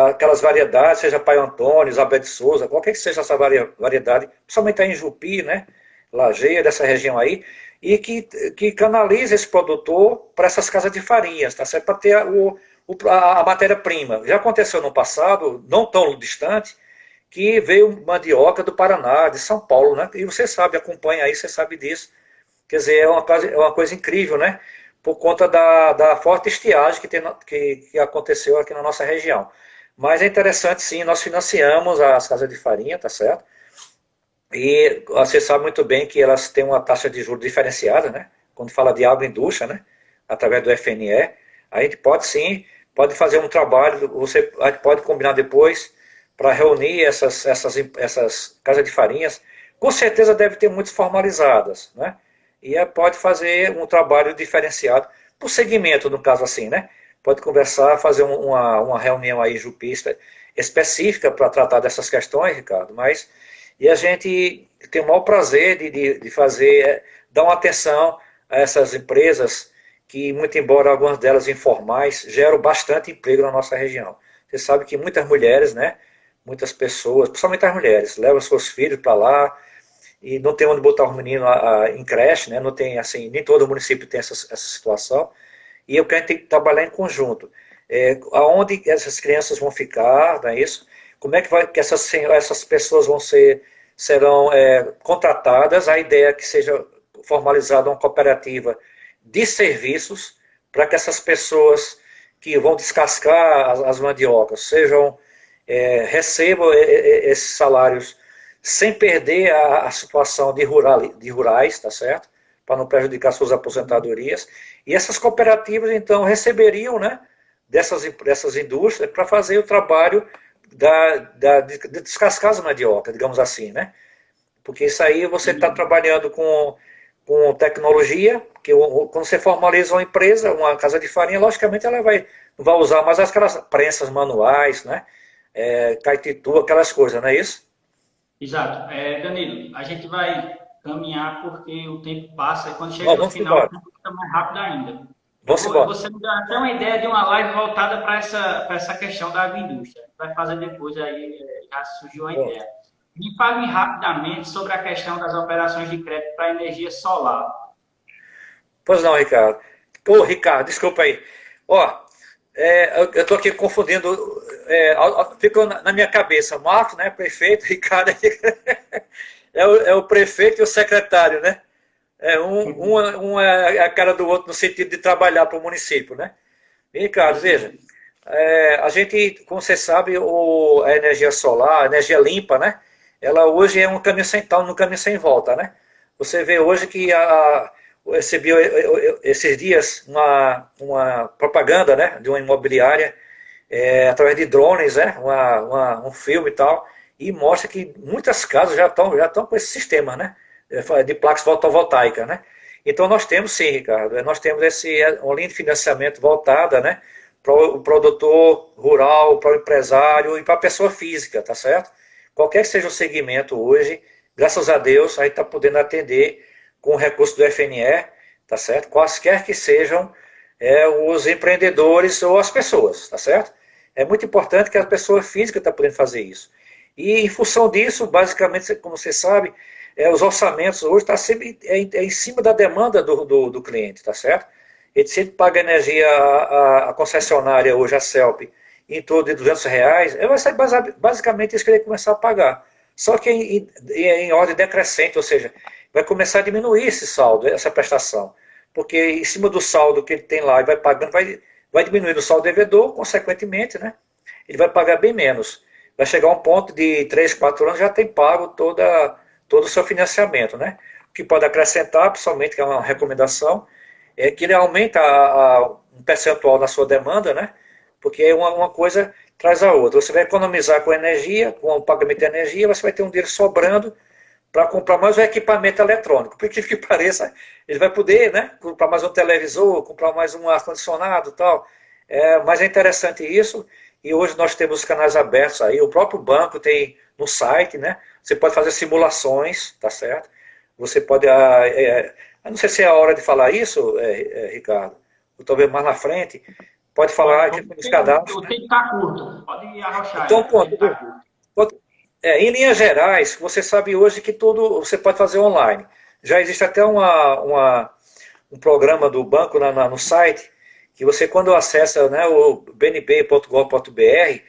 aquelas variedades, seja Pai Antônio, Isabel de Souza, qualquer que seja essa variedade, principalmente aí em Jupi, né? Lajeia, dessa região aí, e que canalize esse produtor para essas casas de farinhas, tá certo? Para ter a matéria-prima. Já aconteceu no passado, não tão distante, que veio mandioca do Paraná, de São Paulo, né? E você sabe, acompanha aí, você sabe disso. Quer dizer, é uma coisa incrível, né? Por conta da forte estiagem que aconteceu aqui na nossa região. Mas é interessante, sim, nós financiamos as casas de farinha, tá certo? E você sabe muito bem que elas têm uma taxa de juros diferenciada, né? Quando fala de agroindústria, né? Através do FNE, a gente pode sim, pode fazer um trabalho, a gente pode combinar depois para reunir essas casas de farinhas. Com certeza deve ter muitas formalizadas, né? E pode fazer um trabalho diferenciado, por segmento, no caso assim, né? Pode conversar, fazer uma reunião aí jupista específica para tratar dessas questões, Ricardo, e a gente tem o maior prazer de fazer, dar uma atenção a essas empresas que, muito embora algumas delas informais, geram bastante emprego na nossa região. Você sabe que muitas mulheres, né, muitas pessoas, principalmente as mulheres, levam seus filhos para lá e não tem onde botar os meninos em creche, né, não tem, assim, nem todo município tem essa situação, e eu quero ter que trabalhar em conjunto. Aonde essas crianças vão ficar, não é isso? como é que, que essas pessoas serão contratadas. A ideia é que seja formalizada uma cooperativa de serviços para que essas pessoas que vão descascar as mandiocas recebam esses salários sem perder a situação de rurais, tá certo? Para não prejudicar suas aposentadorias. E essas cooperativas, então, receberiam, né, dessas indústrias para fazer o trabalho de descascar as mandioca, digamos assim, né? Porque isso aí você está trabalhando com tecnologia, que quando você formaliza uma empresa, uma casa de farinha, logicamente ela não vai usar mais aquelas prensas manuais, né? Caititu, aquelas coisas, não é isso? Exato. Danilo, a gente vai caminhar porque o tempo passa e quando chega Bom, no vamos final o embora. tempo fica mais rápido ainda. Vamos embora. Você me dá até uma ideia de uma live voltada para essa questão da agroindústria. A gente vai fazer depois, aí já surgiu a Bom, ideia. Me fale rapidamente sobre a questão das operações de crédito para energia solar. pois não, Ricardo. Ô, Ricardo, desculpa aí. Ó, eu estou aqui confundindo, ficou na minha cabeça, Marcos, né, prefeito, Ricardo é o prefeito e o secretário, né? Um é a cara do outro no sentido de trabalhar para o município, né? E, Ricardo, Isso veja, mesmo. a gente, como você sabe, a energia solar, a energia limpa, né? Ela hoje é um caminho sem volta, né? Você vê hoje que eu recebi esses dias uma propaganda, né, de uma imobiliária através de drones, né, um filme e tal, e mostra que muitas casas já estão com esse sistema, né, de placas fotovoltaicas, né. Então nós temos sim, Ricardo, nós temos uma linha de financiamento voltada, né, para o produtor rural, para o empresário e para a pessoa física, tá certo? Qualquer que seja o segmento hoje, graças a Deus, a gente está podendo atender com o recurso do FNE, tá certo? Quaisquer que sejam os empreendedores ou as pessoas, tá certo? É muito importante que a pessoa física está podendo fazer isso. E em função disso, basicamente, como você sabe, os orçamentos hoje estão sempre em cima da demanda do cliente, tá certo? Ele sempre paga energia, a concessionária hoje, a CELP, em torno de R$ 200, vai ser basicamente isso que ele vai começar a pagar. Só que em ordem decrescente, ou seja, vai começar a diminuir esse saldo, essa prestação. Porque em cima do saldo que ele tem lá e vai pagando, vai diminuindo o saldo devedor, consequentemente, né? Ele vai pagar bem menos. Vai chegar a um ponto de 3, 4 anos já tem pago todo o seu financiamento, né? O que pode acrescentar, principalmente, que é uma recomendação, é que ele aumenta um percentual na sua demanda, né? Porque uma coisa traz a outra. Você vai economizar com energia, com o pagamento de energia, você vai ter um dinheiro sobrando para comprar mais um equipamento eletrônico. Por que pareça, ele vai poder, né, comprar mais um televisor, comprar mais um ar-condicionado e tal. Mas é interessante isso, e hoje nós temos canais abertos aí, o próprio banco tem no site, né, você pode fazer simulações, tá certo? Você pode, eu não sei se é a hora de falar isso, Ricardo, ou talvez mais na frente, pode falar que nos cadastros, O né? tempo está curto. Pode arrochar Então, aí, que o tempo pronto, está curto. em linhas gerais, você sabe hoje que tudo você pode fazer online. Já existe até um programa do banco no site, que você, quando acessa, né, o bnb.gov.br,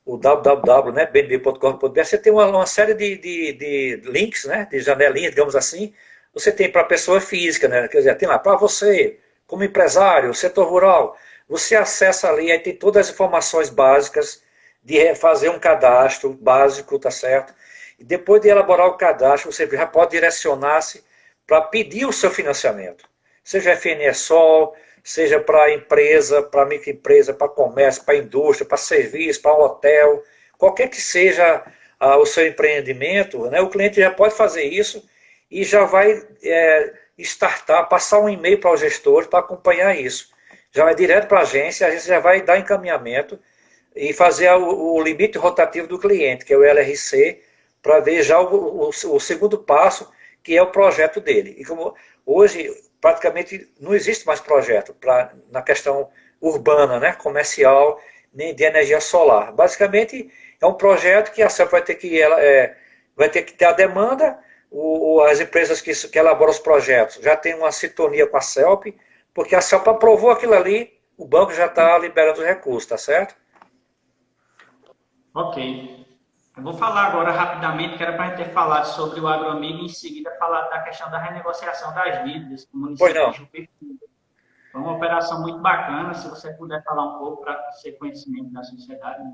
o www, né, bnb.gov.br, você tem uma série de links, né, de janelinhas, digamos assim. Você tem para a pessoa física, né, quer dizer, tem lá para você, como empresário, setor rural. Você acessa ali, aí tem todas as informações básicas de fazer um cadastro básico, tá certo? E depois de elaborar o cadastro, você já pode direcionar-se para pedir o seu financiamento. Seja FNSOL, seja para empresa, para microempresa, para comércio, para indústria, para serviço, para hotel, qualquer que seja o seu empreendimento, né, o cliente já pode fazer isso e já vai startar, passar um e-mail para os gestores para acompanhar isso. Já vai direto para a agência já vai dar encaminhamento e fazer o limite rotativo do cliente, que é o LRC, para ver já o segundo passo, que é o projeto dele. E como hoje praticamente não existe mais projeto na questão urbana, né, comercial, nem de energia solar. Basicamente é um projeto que a CELP vai ter que ter a demanda, as empresas que elaboram os projetos já têm uma sintonia com a CELP, porque a CELP aprovou aquilo ali, o banco já está liberando os recursos, tá certo? Ok. Eu vou falar agora rapidamente, que era para a gente ter falado sobre o AgroAmigo e em seguida falar da questão da renegociação das dívidas que o Pois município de não. Jupi fez. Foi uma operação muito bacana, se você puder falar um pouco para ser conhecimento da sociedade. Né?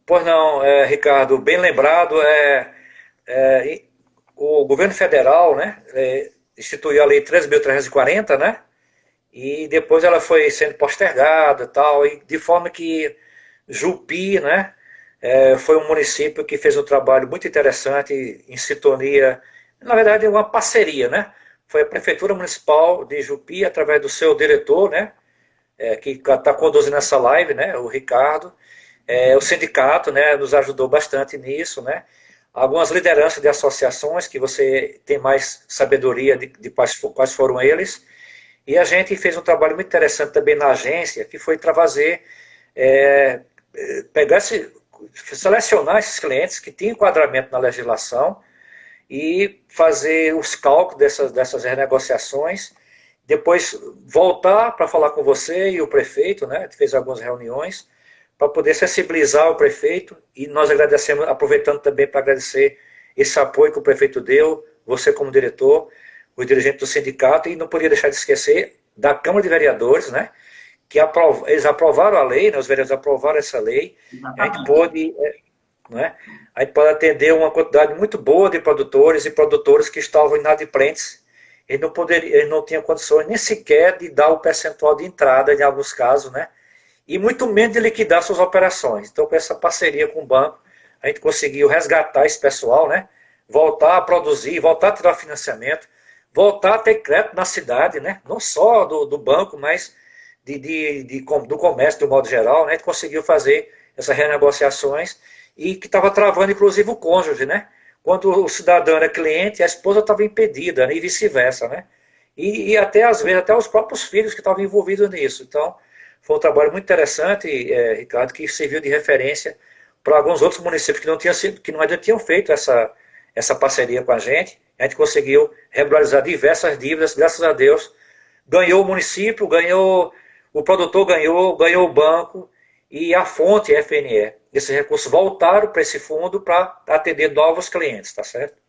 Pois não, Ricardo, bem lembrado, o governo federal, né, instituiu a Lei 13.340, né, e depois ela foi sendo postergada e tal, e de forma que Jupi, né, foi um município que fez um trabalho muito interessante em sintonia, na verdade uma parceria, né, foi a Prefeitura Municipal de Jupi, através do seu diretor, né, que está conduzindo essa live, né, o Ricardo, o sindicato, né, nos ajudou bastante nisso, né, algumas lideranças de associações que você tem mais sabedoria de quais foram eles, e a gente fez um trabalho muito interessante também na agência, que foi trazer, pegar selecionar esses clientes que tinham enquadramento na legislação e fazer os cálculos dessas renegociações, depois voltar para falar com você e o prefeito, né, fez algumas reuniões, para poder sensibilizar o prefeito, e nós agradecemos, aproveitando também para agradecer esse apoio que o prefeito deu, você como diretor, o dirigente do sindicato, e não podia deixar de esquecer da Câmara de Vereadores, né, que eles aprovaram a lei, né, os vereadores aprovaram essa lei, a gente Exatamente. pôde, né, a gente pode atender uma quantidade muito boa de produtores e produtoras que estavam inadimplentes, eles não tinham condições nem sequer de dar o percentual de entrada em alguns casos, né, e muito menos de liquidar suas operações. Então, com essa parceria com o banco, a gente conseguiu resgatar esse pessoal, né? Voltar a produzir, voltar a tirar financiamento, voltar a ter crédito na cidade, né? Não só do banco, mas do comércio, do modo geral, né? A gente conseguiu fazer essas renegociações e que estava travando, inclusive, o cônjuge, né? Quando o cidadão era cliente, a esposa estava impedida, né? E vice-versa, né? E até, às vezes, até os próprios filhos que estavam envolvidos nisso. Então, foi um trabalho muito interessante, Ricardo, que serviu de referência para alguns outros municípios que não, que não ainda tinham feito essa parceria com a gente. A gente conseguiu regularizar diversas dívidas, graças a Deus. Ganhou o município, ganhou o produtor, ganhou o banco e a fonte FNE. Esses recursos voltaram para esse fundo para atender novos clientes, tá certo?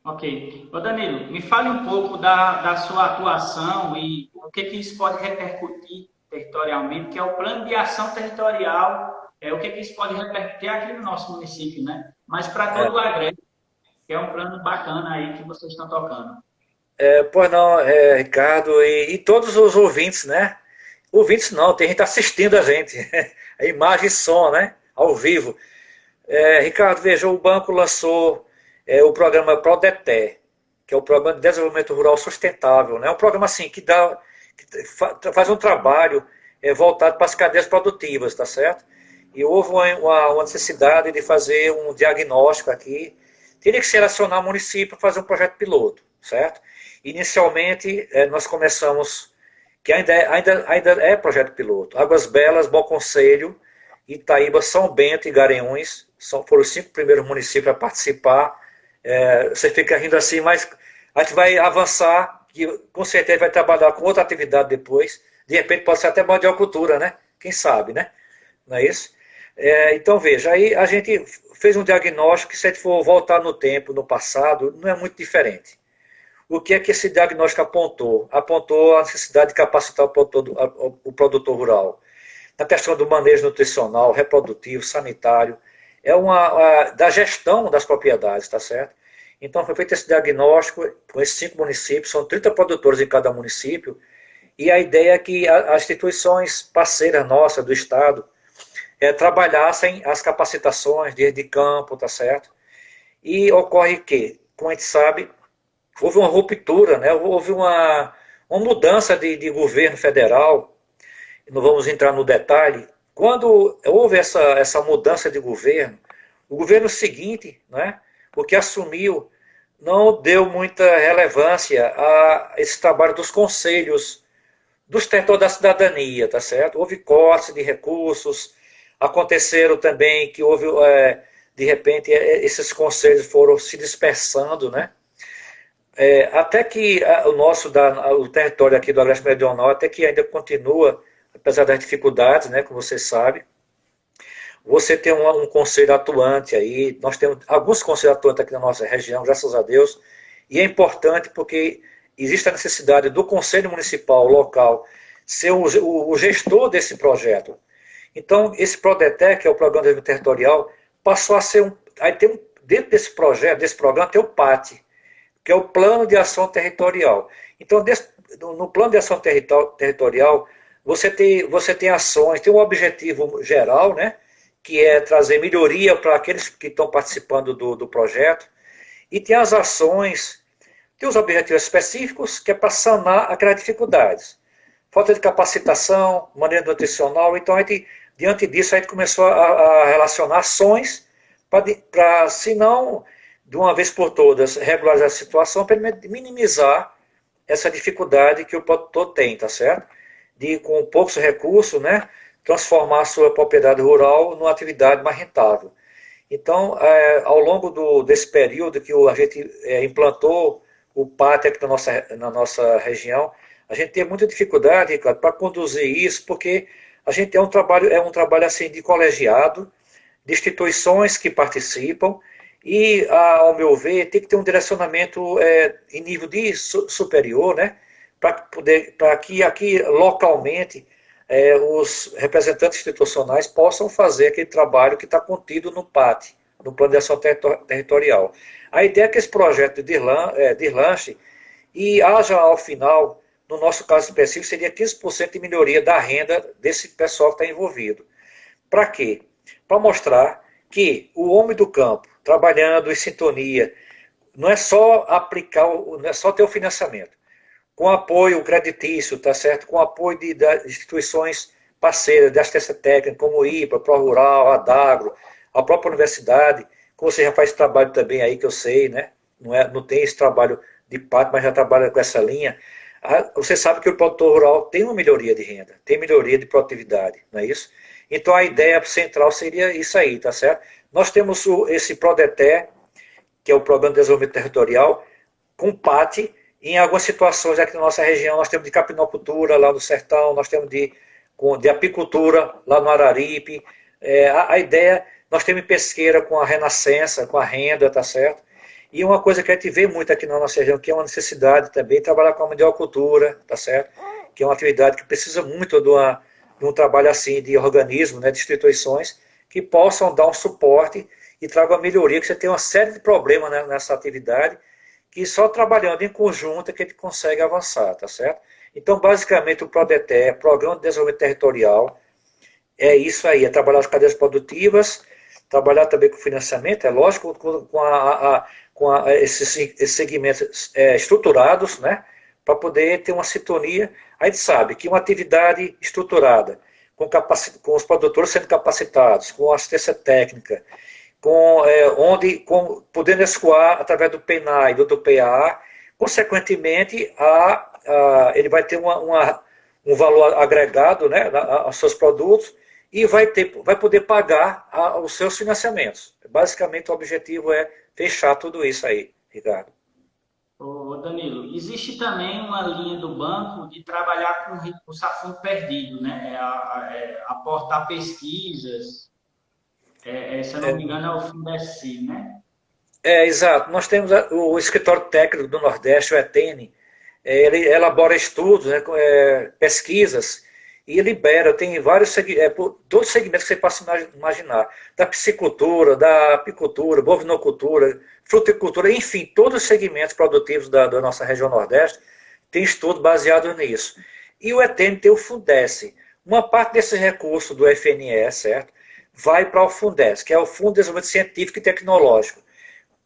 Ok. Ô Danilo, me fale um pouco da sua atuação e o que isso pode repercutir territorialmente, que é o plano de ação territorial, o que isso pode repercutir aqui no nosso município, né? Mas para todo o Agreste, que é um plano bacana aí que vocês estão tocando. Pois não, Ricardo, e todos os ouvintes, né? Ouvintes não, tem gente assistindo a gente. A imagem e som, né? Ao vivo. Ricardo, veja, o banco lançou o programa PRODETE, que é o Programa de Desenvolvimento Rural Sustentável. Né? É um programa assim que faz um trabalho voltado para as cadeias produtivas, tá certo? E houve uma necessidade de fazer um diagnóstico aqui. Teria que selecionar o município para fazer um projeto piloto, certo? Inicialmente, nós começamos, que ainda é projeto piloto, Águas Belas, Bom Conselho, Itaíba, São Bento e Garanhuns, foram os 5 primeiros municípios a participar. Você fica rindo assim, mas a gente vai avançar, que com certeza vai trabalhar com outra atividade depois, de repente pode ser até mandiocultura, né? Quem sabe, né? Não é isso? Então veja, aí a gente fez um diagnóstico que se a gente for voltar no tempo, no passado, não é muito diferente. O que é que esse diagnóstico apontou? Apontou a necessidade de capacitar o produtor rural. Na questão do manejo nutricional, reprodutivo, sanitário, da gestão das propriedades, tá certo? Então foi feito esse diagnóstico com esses 5 municípios, são 30 produtores em cada município, e a ideia é que as instituições parceiras nossas do Estado trabalhassem as capacitações de campo, tá certo? E ocorre que, como a gente sabe, houve uma ruptura, né? Houve uma mudança de governo federal, não vamos entrar no detalhe. Quando houve essa mudança de governo, o governo seguinte, né, o que assumiu, não deu muita relevância a esse trabalho dos conselhos dos territórios da cidadania, tá certo? Houve cortes de recursos, aconteceram também que houve, de repente, esses conselhos foram se dispersando, né? Até que o território aqui do Agreste Meridional, até que ainda continua, apesar das dificuldades, né, como você sabe, você tem um conselho atuante aí, nós temos alguns conselhos atuantes aqui na nossa região, graças a Deus, e é importante porque existe a necessidade do Conselho Municipal local ser o gestor desse projeto. Então, esse PRODETEC, que é o Programa de Desenvolvimento Territorial, passou a ser aí tem dentro desse projeto, desse programa, tem o PAT, que é o Plano de Ação Territorial. Então, no Plano de Ação Territorial, você tem ações, tem um objetivo geral, né, que é trazer melhoria para aqueles que estão participando do projeto, e tem as ações, tem os objetivos específicos, que é para sanar aquelas dificuldades. Falta de capacitação, maneira nutricional, então, diante disso, a gente começou a relacionar ações para, se não, de uma vez por todas, regularizar a situação, para minimizar essa dificuldade que o produtor tem, tá certo? De, com poucos recursos, né, transformar a sua propriedade rural numa atividade mais rentável. Então, ao longo desse período que a gente implantou o PAT aqui na nossa região, a gente tem muita dificuldade, Ricardo, para conduzir isso, porque a gente é um trabalho assim, de colegiado, de instituições que participam, e, ao meu ver, tem que ter um direcionamento em nível de superior, né, para que aqui localmente os representantes institucionais possam fazer aquele trabalho que está contido no PAT, no Plano de Ação Territorial. A ideia é que esse projeto deslanche e haja ao final, no nosso caso específico, seria 15% de melhoria da renda desse pessoal que está envolvido. Para quê? Para mostrar que o homem do campo, trabalhando em sintonia, não é só não é só ter o financiamento, com apoio creditício, tá certo? Com apoio das instituições parceiras de assistência técnica, como o IPA, ProRural, a Adagro, a própria universidade, que você já faz trabalho também aí, que eu sei, né? Não tem esse trabalho de parte, mas já trabalha com essa linha. Você sabe que o produtor rural tem uma melhoria de renda, tem melhoria de produtividade, não é isso? Então a ideia central seria isso aí, tá certo? Nós temos esse PRODETER, que é o Programa de Desenvolvimento Territorial, com PAT. Em algumas situações aqui na nossa região, nós temos de capinocultura lá no sertão, nós temos de apicultura lá no Araripe. A ideia, nós temos pesqueira com a renascença, com a renda, tá certo? E uma coisa que a gente vê muito aqui na nossa região, que é uma necessidade também, trabalhar com a mandiocultura, tá certo? Que é uma atividade que precisa muito de um trabalho assim, de organismos, né, de instituições, que possam dar um suporte e tragam a melhoria, que você tem uma série de problemas, né, nessa atividade, que só trabalhando em conjunto é que a gente consegue avançar, tá certo? Então, basicamente, o PRODETER, Programa de Desenvolvimento Territorial, é isso aí, é trabalhar as cadeias produtivas, trabalhar também com financiamento, é lógico, com esses segmentos estruturados, né, para poder ter uma sintonia. A gente sabe que uma atividade estruturada, com os produtores sendo capacitados, com assistência técnica, podendo escoar através do PENAI e do PAA, consequentemente, ele vai ter um valor agregado, né, aos seus produtos e vai poder pagar os seus financiamentos. Basicamente, o objetivo é fechar tudo isso aí, Ricardo. Ô Danilo, existe também uma linha do banco de trabalhar com recurso a fundo perdido, né? Aportar pesquisas, se eu não me engano, é o Fundeci, né? Exato. Nós temos o Escritório Técnico do Nordeste, o ETN, ele elabora estudos, né, pesquisas, e libera, tem vários todos os segmentos que você possa imaginar, da piscicultura, da apicultura, bovinocultura, fruticultura, enfim, todos os segmentos produtivos da nossa região Nordeste tem estudo baseado nisso. E o ETN tem o Fundesc. Uma parte desses recursos do FNE, certo, vai para o Fundesc, que é o Fundo de Desenvolvimento Científico e Tecnológico.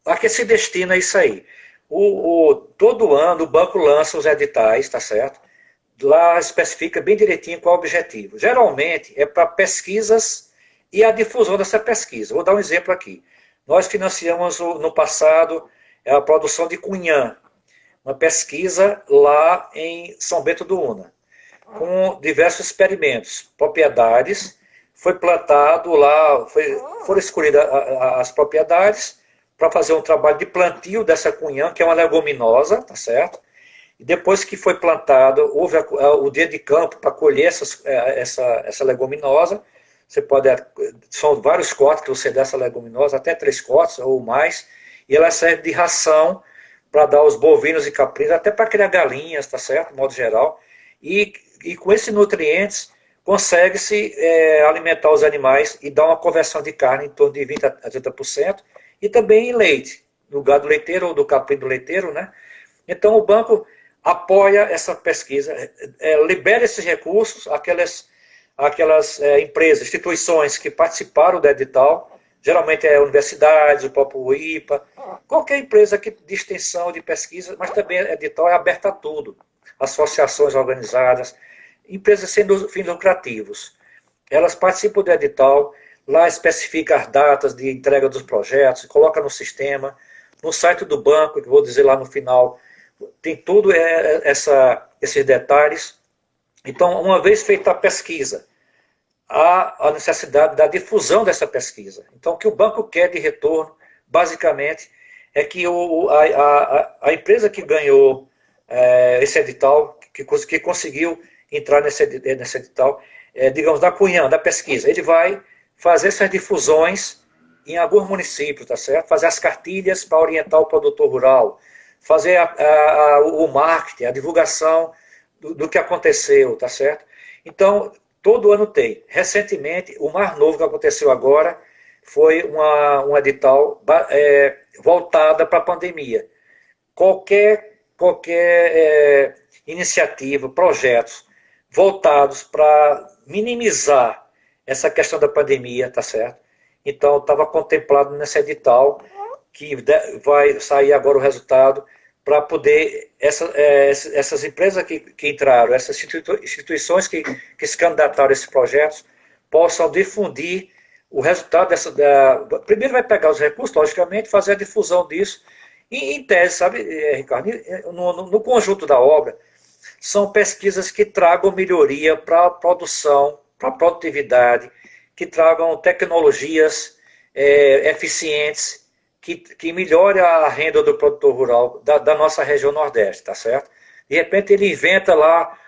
A que se destina isso aí? Todo ano o banco lança os editais, tá certo? Lá especifica bem direitinho qual é o objetivo. Geralmente é para pesquisas e a difusão dessa pesquisa. Vou dar um exemplo aqui. Nós financiamos no passado a produção de cunhã, uma pesquisa lá em São Bento do Una, com diversos experimentos, propriedades, foi plantado lá, foram escolhidas as propriedades para fazer um trabalho de plantio dessa cunhã, que é uma leguminosa, tá certo? E depois que foi plantado, houve o dia de campo para colher essa leguminosa, Você pode, são vários cortes que você dá essa leguminosa, até 3 cortes ou mais, e ela serve de ração para dar aos bovinos e caprinos, até para criar galinhas, tá certo? De modo geral. E com esses nutrientes, consegue-se alimentar os animais e dar uma conversão de carne em torno de 20 a 30%, e também em leite, do gado leiteiro ou do caprino leiteiro, né? Então o banco apoia essa pesquisa, libera esses recursos, aquelas empresas, instituições que participaram do edital, geralmente universidades, o próprio IPA, qualquer empresa de extensão de pesquisa, mas também edital é aberto a tudo, associações organizadas, empresas sem fins lucrativos. Elas participam do edital, lá especifica as datas de entrega dos projetos, coloca no sistema, no site do banco, que vou dizer lá no final, tem tudo esses detalhes. Então, uma vez feita a pesquisa, há a necessidade da difusão dessa pesquisa. Então, o que o banco quer de retorno, basicamente, é que a empresa que ganhou esse edital, que conseguiu entrar nesse edital, digamos, da cunhã, da pesquisa, ele vai fazer essas difusões em alguns municípios, tá certo? Fazer as cartilhas para orientar o produtor rural, fazer o marketing, a divulgação do que aconteceu, tá certo? Então, todo ano tem. Recentemente, o mais novo que aconteceu agora foi um edital voltada para a pandemia. Qualquer iniciativa, projetos voltados para minimizar essa questão da pandemia, tá certo? Então, estava contemplado nesse edital, que vai sair agora o resultado, para poder essas empresas que entraram, essas instituições que se candidataram a esses projetos, possam difundir o resultado primeiro vai pegar os recursos, logicamente, fazer a difusão disso, e em tese, sabe, Ricardo, no conjunto da obra, são pesquisas que tragam melhoria para a produção, para a produtividade, que tragam tecnologias eficientes, que melhore a renda do produtor rural da nossa região Nordeste, tá certo? De repente ele inventa lá,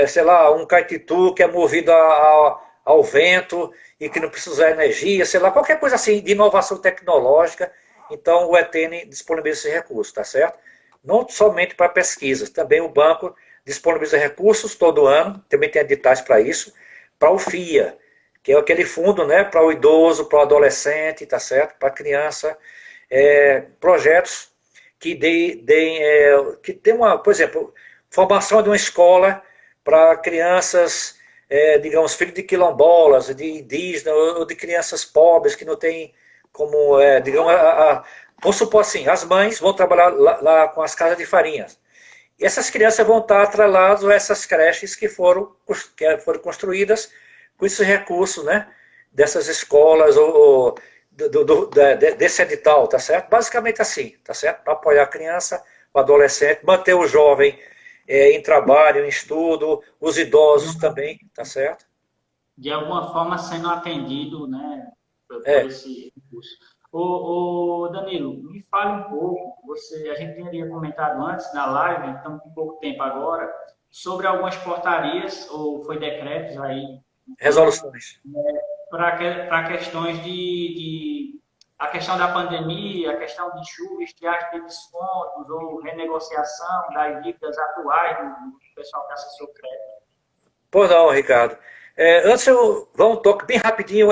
sei lá, um caititu que é movido ao vento e que não precisa de energia, sei lá, qualquer coisa assim de inovação tecnológica. Então o ETN disponibiliza esse recurso, tá certo? Não somente para pesquisas, também o banco disponibiliza recursos todo ano, também tem editais para isso, para o FIA, que é aquele fundo, né, para o idoso, para o adolescente, tá certo? Para a criança, projetos que que tem por exemplo, formação de uma escola para crianças, digamos, filhos de quilombolas, de indígenas, ou de crianças pobres que não têm como, digamos, vamos supor assim, as mães vão trabalhar lá com as casas de farinhas. E essas crianças vão estar atreladas a essas creches que foram construídas com esses recursos, né, dessas escolas desse edital, tá certo? Basicamente assim, tá certo? Para apoiar a criança, o adolescente, manter o jovem em trabalho, em estudo, os idosos também, tá certo? De alguma forma sendo atendido, né, por esse recurso. Danilo, me fale um pouco, a gente teria comentado antes na live, estamos com pouco tempo agora, sobre algumas portarias, ou foi decretos aí, resoluções, para questões a questão da pandemia, a questão de chuvas, estiagem de descontos ou renegociação das dívidas atuais do pessoal que acessou o crédito. Pois não, Ricardo. Antes eu vou um toque bem rapidinho.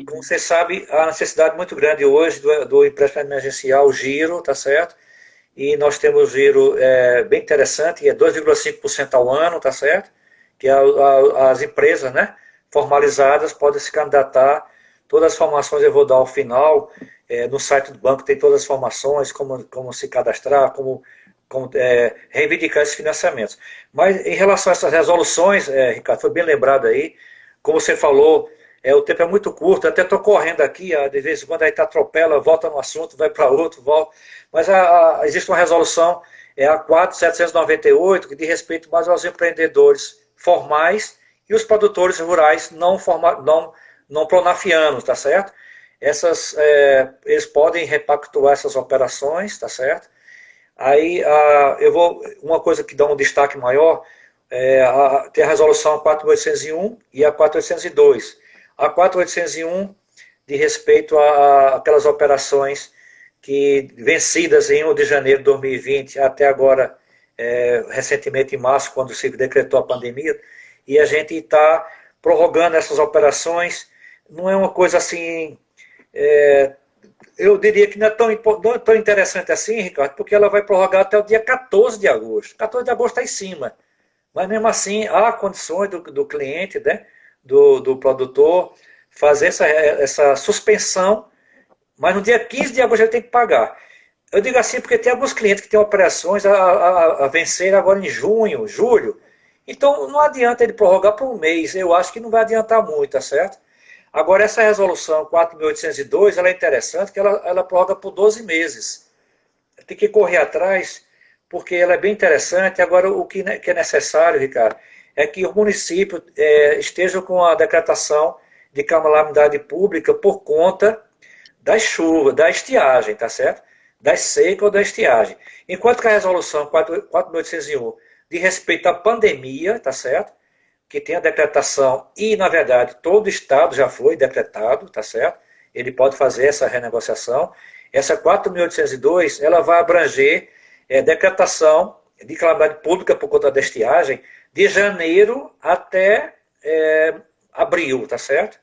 Como você sabe, há necessidade muito grande hoje do empréstimo emergencial, o giro, tá certo? E nós temos giro bem interessante, é 2,5% ao ano, tá certo? Que as empresas, né, formalizadas podem se candidatar. Todas as informações eu vou dar ao final. No site do banco tem todas as informações, como se cadastrar, como reivindicar esses financiamentos. Mas em relação a essas resoluções, Ricardo, foi bem lembrado aí, como você falou, o tempo é muito curto, até estou correndo aqui, de vez em quando aí atropela, volta no assunto, vai para outro, volta. Mas existe uma resolução, a 4.798, que diz respeito mais aos empreendedores formais e os produtores rurais não pronafianos, tá certo? Eles podem repactuar essas operações, tá certo? Aí, uma coisa que dá um destaque maior, tem a resolução 4.801 e a 4.802. A 4.801 de respeito a aquelas operações que vencidas em 1 de janeiro de 2020 até agora, recentemente em março, quando se decretou a pandemia, e a gente está prorrogando essas operações. Não é uma coisa assim, eu diria que não é tão interessante assim, Ricardo, porque ela vai prorrogar até o dia 14 de agosto. 14 de agosto está em cima. Mas mesmo assim, há condições do cliente, né, do produtor, fazer essa suspensão, mas no dia 15 de agosto ele tem que pagar. Eu digo assim porque tem alguns clientes que têm operações a vencer agora em junho, julho. Então não adianta ele prorrogar por um mês, eu acho que não vai adiantar muito, tá certo? Agora essa resolução 4.802, ela é interessante, porque ela prorroga por 12 meses. Tem que correr atrás, porque ela é bem interessante. Agora, o que é necessário, Ricardo, é que o município esteja com a decretação de calamidade pública por conta das chuvas, da estiagem, tá certo? Da seca ou da estiagem. Enquanto que a resolução 4.801 de respeito à pandemia, tá certo? Que tem a decretação e, na verdade, todo o estado já foi decretado, tá certo? Ele pode fazer essa renegociação. Essa 4.802, ela vai abranger decretação de calamidade pública por conta da estiagem de janeiro até abril, tá certo?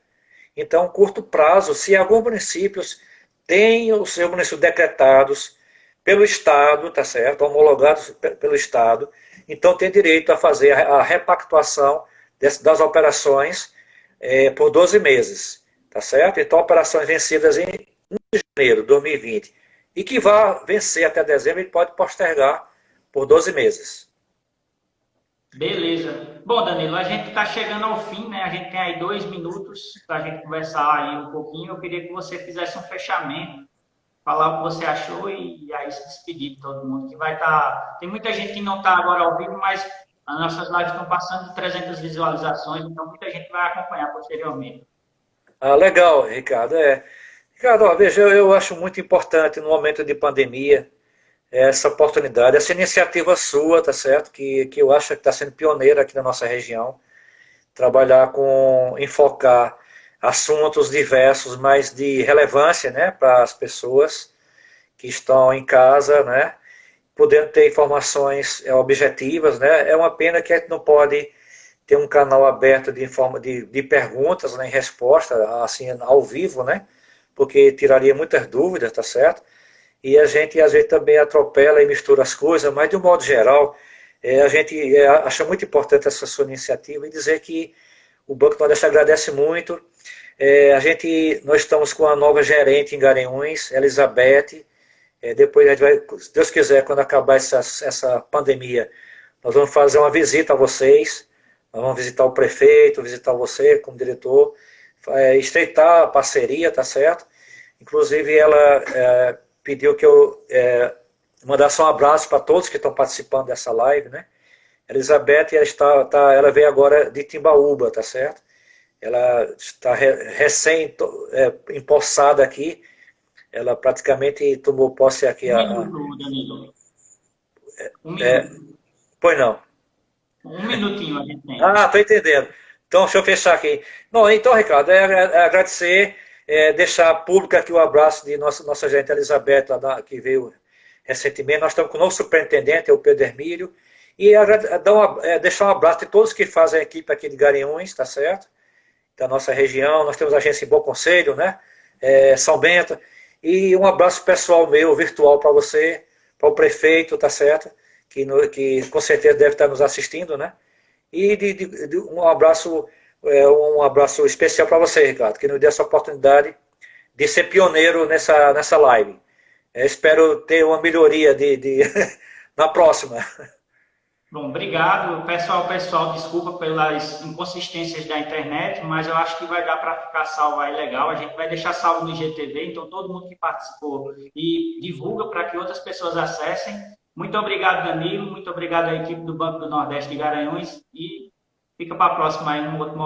Então, curto prazo, se alguns municípios têm os seus municípios decretados pelo Estado, tá certo? Homologados pelo Estado, então tem direito a fazer a repactuação das operações por 12 meses, tá certo? Então, operações vencidas em 1 de janeiro de 2020 e que vá vencer até dezembro, ele pode postergar por 12 meses. Beleza. Bom, Danilo, a gente está chegando ao fim, né? A gente tem aí 2 minutos para a gente conversar aí um pouquinho. Eu queria que você fizesse um fechamento, falar o que você achou e aí se despedir de todo mundo, que vai estar... Tem muita gente que não está agora ao vivo, mas as nossas lives estão passando de 300 visualizações, então muita gente vai acompanhar posteriormente. Ah, legal, Ricardo. Ricardo, ó, veja, eu acho muito importante no momento de pandemia essa oportunidade, essa iniciativa sua, tá certo? Que eu acho que está sendo pioneira aqui na nossa região, trabalhar enfocar assuntos diversos, mas de relevância, né, para as pessoas que estão em casa, né, podendo ter informações objetivas, né. É uma pena que a gente não pode ter um canal aberto de perguntas, né, em resposta, assim, ao vivo, né, porque tiraria muitas dúvidas, tá certo? E a gente às vezes também atropela e mistura as coisas, mas de um modo geral, a gente acha muito importante essa sua iniciativa e dizer que o Banco do Nordeste agradece muito. Nós estamos com a nova gerente em Garanhuns, Elizabeth. Depois a gente vai, se Deus quiser, quando acabar essa pandemia, nós vamos fazer uma visita a vocês. Nós vamos visitar o prefeito, visitar você como diretor, estreitar a parceria, tá certo? Inclusive ela pediu que eu mandasse um abraço para todos que estão participando dessa live, né? Elizabeth, ela veio agora de Timbaúba, tá certo? Ela está empossada aqui, ela praticamente tomou posse aqui. Um minuto, Danilo. Um É, minuto. pois não. Um minutinho a gente tem. Ah, estou entendendo. Então, deixa eu fechar aqui. Não, então, Ricardo, agradecer, deixar público aqui o abraço de nossa gerente Elizabeth, que veio recentemente. Nós estamos com o novo superintendente, o Pedro Hermílio, e deixar um abraço de todos que fazem a equipe aqui de Garanhuns, tá certo? Da nossa região. Nós temos agência em Bom Conselho, né? São Bento. E um abraço pessoal meu, virtual, para você, para o prefeito, tá certo? Que com certeza deve estar nos assistindo, né? E um abraço especial para você, Ricardo, que nos deu essa oportunidade de ser pioneiro nessa live. Espero ter uma melhoria na próxima. Bom, obrigado. Pessoal, desculpa pelas inconsistências da internet, mas eu acho que vai dar para ficar salvo aí legal. A gente vai deixar salvo no IGTV, então todo mundo que participou e divulga para que outras pessoas acessem. Muito obrigado, Danilo. Muito obrigado à equipe do Banco do Nordeste de Garanhuns e fica para a próxima aí, num outro momento.